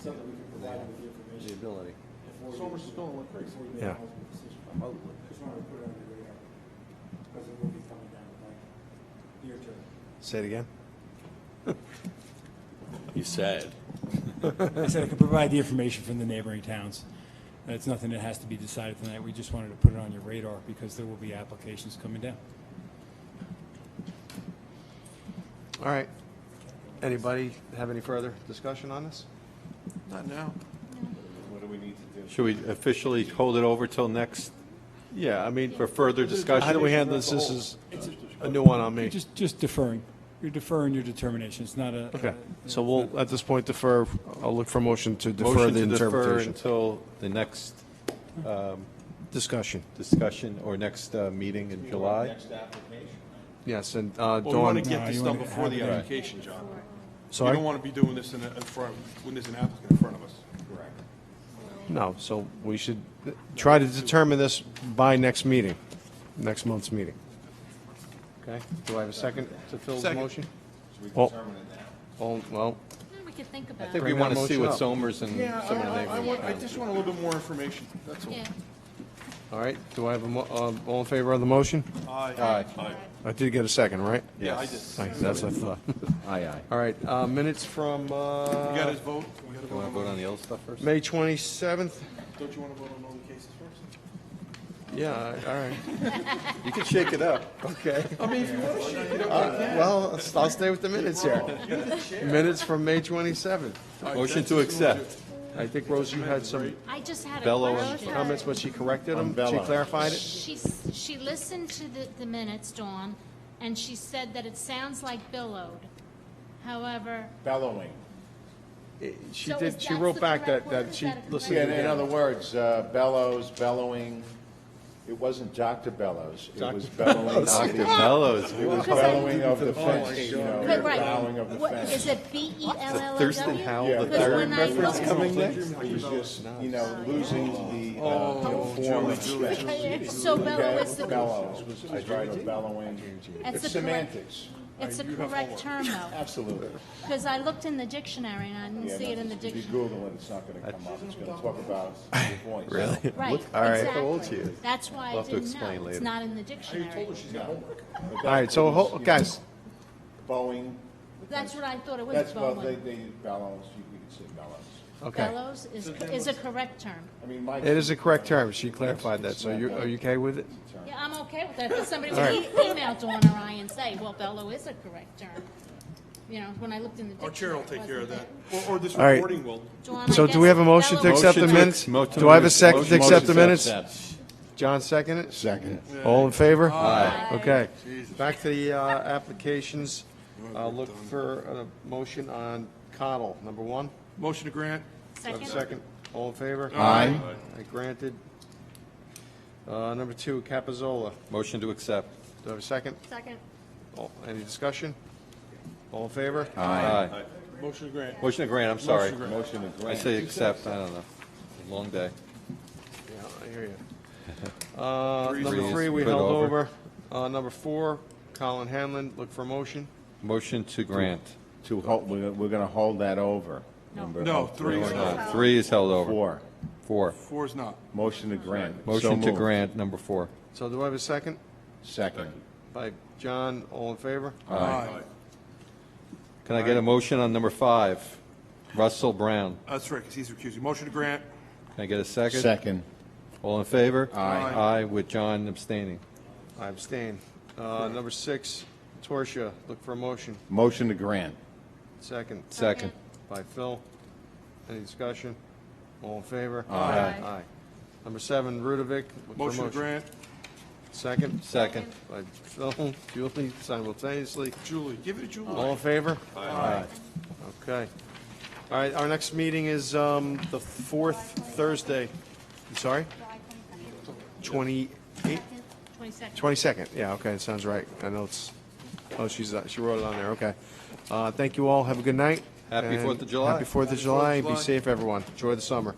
Speaker 14: The ability.
Speaker 3: Somers is going like crazy.
Speaker 14: Yeah.
Speaker 15: Just wanted to put it on the radar, because it will be coming down the pipe near term.
Speaker 14: Say it again?
Speaker 8: You said.
Speaker 15: I said I could provide the information from the neighboring towns. It's nothing that has to be decided tonight. We just wanted to put it on your radar because there will be applications coming down.
Speaker 14: All right. Anybody have any further discussion on this?
Speaker 3: Not now.
Speaker 9: What do we need to do?
Speaker 6: Should we officially hold it over till next,
Speaker 14: Yeah, I mean,
Speaker 6: for further discussion?
Speaker 14: how do we handle this? This is a new one on me.
Speaker 15: You're just deferring. You're deferring your determination. It's not a.
Speaker 14: Okay, so we'll, at this point, defer, I'll look for a motion to defer
Speaker 6: Motion
Speaker 14: the
Speaker 6: to defer
Speaker 14: interpretation.
Speaker 6: until the next
Speaker 14: Discussion.
Speaker 6: discussion or next meeting in July?
Speaker 9: Next application.
Speaker 14: Yes, and
Speaker 3: Well, we want
Speaker 14: Dawn,
Speaker 3: to get this
Speaker 15: you
Speaker 3: done
Speaker 15: wanna
Speaker 3: before
Speaker 15: have
Speaker 3: the
Speaker 15: it in.
Speaker 3: application, John.
Speaker 14: Sorry?
Speaker 3: We don't want to be doing this in front, when there's an applicant in front of us.
Speaker 9: Correct.
Speaker 14: no, so we should try to determine this by next meeting, next month's meeting. Okay, do I have a second to Phil's
Speaker 3: Second.
Speaker 14: motion?
Speaker 9: So we
Speaker 14: Well-
Speaker 9: determine it now.
Speaker 14: Well,
Speaker 10: We could think
Speaker 6: I
Speaker 10: about
Speaker 6: think
Speaker 10: it.
Speaker 6: we
Speaker 14: Bring
Speaker 6: want
Speaker 14: that
Speaker 6: to see
Speaker 14: motion
Speaker 6: what
Speaker 14: up.
Speaker 6: Somers and
Speaker 3: Yeah,
Speaker 6: some of the neighboring
Speaker 3: I
Speaker 6: towns.
Speaker 3: just want a little bit more information, that's all.
Speaker 10: Yeah.
Speaker 14: all right, do I have all in favor of the motion?
Speaker 6: Aye.
Speaker 14: I did get a second, right?
Speaker 3: Yeah, I did.
Speaker 14: Aye, that's what I thought.
Speaker 6: Aye, aye.
Speaker 14: All right, minutes from
Speaker 3: You got his vote? We got to
Speaker 6: You want to vote on the
Speaker 3: it.
Speaker 6: other stuff first?
Speaker 14: May 27th?
Speaker 3: Don't you want to vote on all the cases first?
Speaker 14: Yeah, all right,
Speaker 6: You can shake it up.
Speaker 14: okay.
Speaker 3: I mean, if you want to shake it up, I can.
Speaker 14: Well, I'll stay with the minutes here. Minutes from May 27th.
Speaker 6: Motion to accept.
Speaker 14: I think, Rose, you had some
Speaker 10: I just had a
Speaker 6: Bellow and
Speaker 10: question.
Speaker 14: comments, but she corrected them? She
Speaker 9: Bellow.
Speaker 14: clarified it?
Speaker 10: She listened to the minutes, Dawn, and she said that it sounds like billowed. However,
Speaker 9: Bellowing.
Speaker 14: She
Speaker 10: So
Speaker 14: did,
Speaker 10: is
Speaker 14: she
Speaker 10: that
Speaker 14: wrote
Speaker 10: the
Speaker 14: back
Speaker 10: correct
Speaker 14: that
Speaker 10: word? Is
Speaker 14: she
Speaker 10: that a correct
Speaker 14: listened
Speaker 9: Yeah,
Speaker 14: to
Speaker 9: in
Speaker 14: the
Speaker 9: other words, bellows, bellowing, it wasn't Dr. Bellows. It was
Speaker 14: Dr.
Speaker 9: bellowing.
Speaker 6: Dr. Bellows.
Speaker 9: It was
Speaker 10: Because I-
Speaker 9: bellowing of the fence, you know,
Speaker 10: Right, right.
Speaker 9: bellowing of the
Speaker 10: What,
Speaker 9: fence.
Speaker 10: is it B-E-L-L-O-W?
Speaker 6: Thurston Howell,
Speaker 9: Yeah,
Speaker 6: the
Speaker 10: Because
Speaker 6: third
Speaker 10: when I
Speaker 6: reference
Speaker 10: looked-
Speaker 6: coming next?
Speaker 9: It was just, you know, losing the form of speech.
Speaker 10: So bellow
Speaker 9: Okay?
Speaker 10: is the,
Speaker 9: Bellows was, I tried to bellowing.
Speaker 10: It's
Speaker 9: It's
Speaker 10: the correct-
Speaker 9: semantics.
Speaker 10: it's the correct term, though.
Speaker 9: Absolutely.
Speaker 10: Because I looked in the dictionary and I didn't
Speaker 9: Yeah,
Speaker 10: see it in the
Speaker 9: If you
Speaker 10: dictionary.
Speaker 9: Google it, it's not gonna come up. It's gonna talk about your voice.
Speaker 6: Really?
Speaker 10: Right,
Speaker 6: All right.
Speaker 10: exactly.
Speaker 6: How old she is.
Speaker 10: That's why I
Speaker 6: We'll have to
Speaker 10: didn't
Speaker 6: explain
Speaker 10: know. It's
Speaker 6: later.
Speaker 10: not in the dictionary.
Speaker 14: All right, so, guys,
Speaker 9: Bowing,
Speaker 10: That's what I thought it was,
Speaker 9: that's, well,
Speaker 10: bowling.
Speaker 9: they bellows, you could say bellows.
Speaker 14: okay.
Speaker 10: Bellows is a correct term.
Speaker 9: I mean, Mike.
Speaker 14: It is a correct term. She clarified that, so are you okay with it?
Speaker 10: Yeah, I'm okay with that, because somebody
Speaker 14: All
Speaker 10: would
Speaker 14: right.
Speaker 10: email Dawn or I and say, well, bellow is a correct term. You know, when I looked in the
Speaker 3: Our chair
Speaker 10: dictionary.
Speaker 3: will take
Speaker 10: it
Speaker 3: care of
Speaker 10: wasn't
Speaker 3: that. Or this
Speaker 14: All right.
Speaker 3: recording will.
Speaker 10: Dawn, I
Speaker 14: So do we
Speaker 10: guess
Speaker 14: have a motion to
Speaker 10: bellow-
Speaker 14: accept the
Speaker 6: Motion to
Speaker 14: minutes?
Speaker 6: ex- motion
Speaker 14: Do I have a
Speaker 6: to-
Speaker 14: second to
Speaker 6: motion
Speaker 14: accept the
Speaker 6: to
Speaker 14: minutes?
Speaker 6: accept.
Speaker 14: John seconded it?
Speaker 9: Second.
Speaker 14: All in favor?
Speaker 6: Aye.
Speaker 14: Okay, back to the applications. Look for a motion on Cottle, number one.
Speaker 3: Motion to grant?
Speaker 10: Second?
Speaker 14: Second, all in favor?
Speaker 9: Aye.
Speaker 14: Granted. Number two, Capizola.
Speaker 6: Motion to accept.
Speaker 14: Do I have a second?
Speaker 10: Second.
Speaker 14: Any discussion? All in favor?
Speaker 6: Aye.
Speaker 3: Motion to grant.
Speaker 6: Motion to grant, I'm sorry.
Speaker 3: Motion to
Speaker 9: Motion to
Speaker 6: I
Speaker 9: grant.
Speaker 6: say accept, I don't know. Long day.
Speaker 14: Yeah, I hear you.
Speaker 3: Three
Speaker 14: Number
Speaker 3: is
Speaker 14: three, we
Speaker 6: put
Speaker 14: held
Speaker 6: over.
Speaker 14: over. Number four, Colin Hanlon, look for a motion.
Speaker 6: Motion to grant.
Speaker 9: To hold, we're gonna hold that over. Number
Speaker 3: No,
Speaker 9: of
Speaker 3: three is not.
Speaker 6: 3 is held over.
Speaker 9: Four.
Speaker 6: 4.
Speaker 3: Four is not.
Speaker 9: Motion to grant. So
Speaker 6: Motion to
Speaker 9: moved.
Speaker 6: grant, number 4.
Speaker 14: So do I have a second?
Speaker 9: Second.
Speaker 14: By John, all in favor?
Speaker 3: Aye.
Speaker 6: Can I get a motion on number 5? Russell Brown.
Speaker 3: That's right, because he's recusing. Motion to grant?
Speaker 6: Can I get a second?
Speaker 9: Second.
Speaker 6: All in favor?
Speaker 9: Aye.
Speaker 6: Aye, with John abstaining.
Speaker 14: I abstain. Number six, Torsia, look for a motion.
Speaker 9: Motion to grant.
Speaker 14: Second.
Speaker 6: Second.
Speaker 14: By Phil. Any discussion? All in favor?
Speaker 9: Aye.
Speaker 14: Aye. Number seven, Rudovic, look for a
Speaker 3: Motion
Speaker 14: motion.
Speaker 3: to grant?
Speaker 14: Second.
Speaker 6: Second.
Speaker 14: By Phil, Julie simultaneously.
Speaker 3: Julie, give it to Julie.
Speaker 14: All in favor? Aye. Okay. All right, our next meeting is the fourth Thursday. I'm sorry? 28th?
Speaker 10: 22nd.
Speaker 14: 22nd, yeah, okay, it sounds right. I know it's, oh, she wrote it on there, okay. Thank you all, have a good night.
Speaker 6: Happy
Speaker 14: and
Speaker 6: 4th of July.
Speaker 14: Happy 4th of July, be safe, everyone. Enjoy the summer.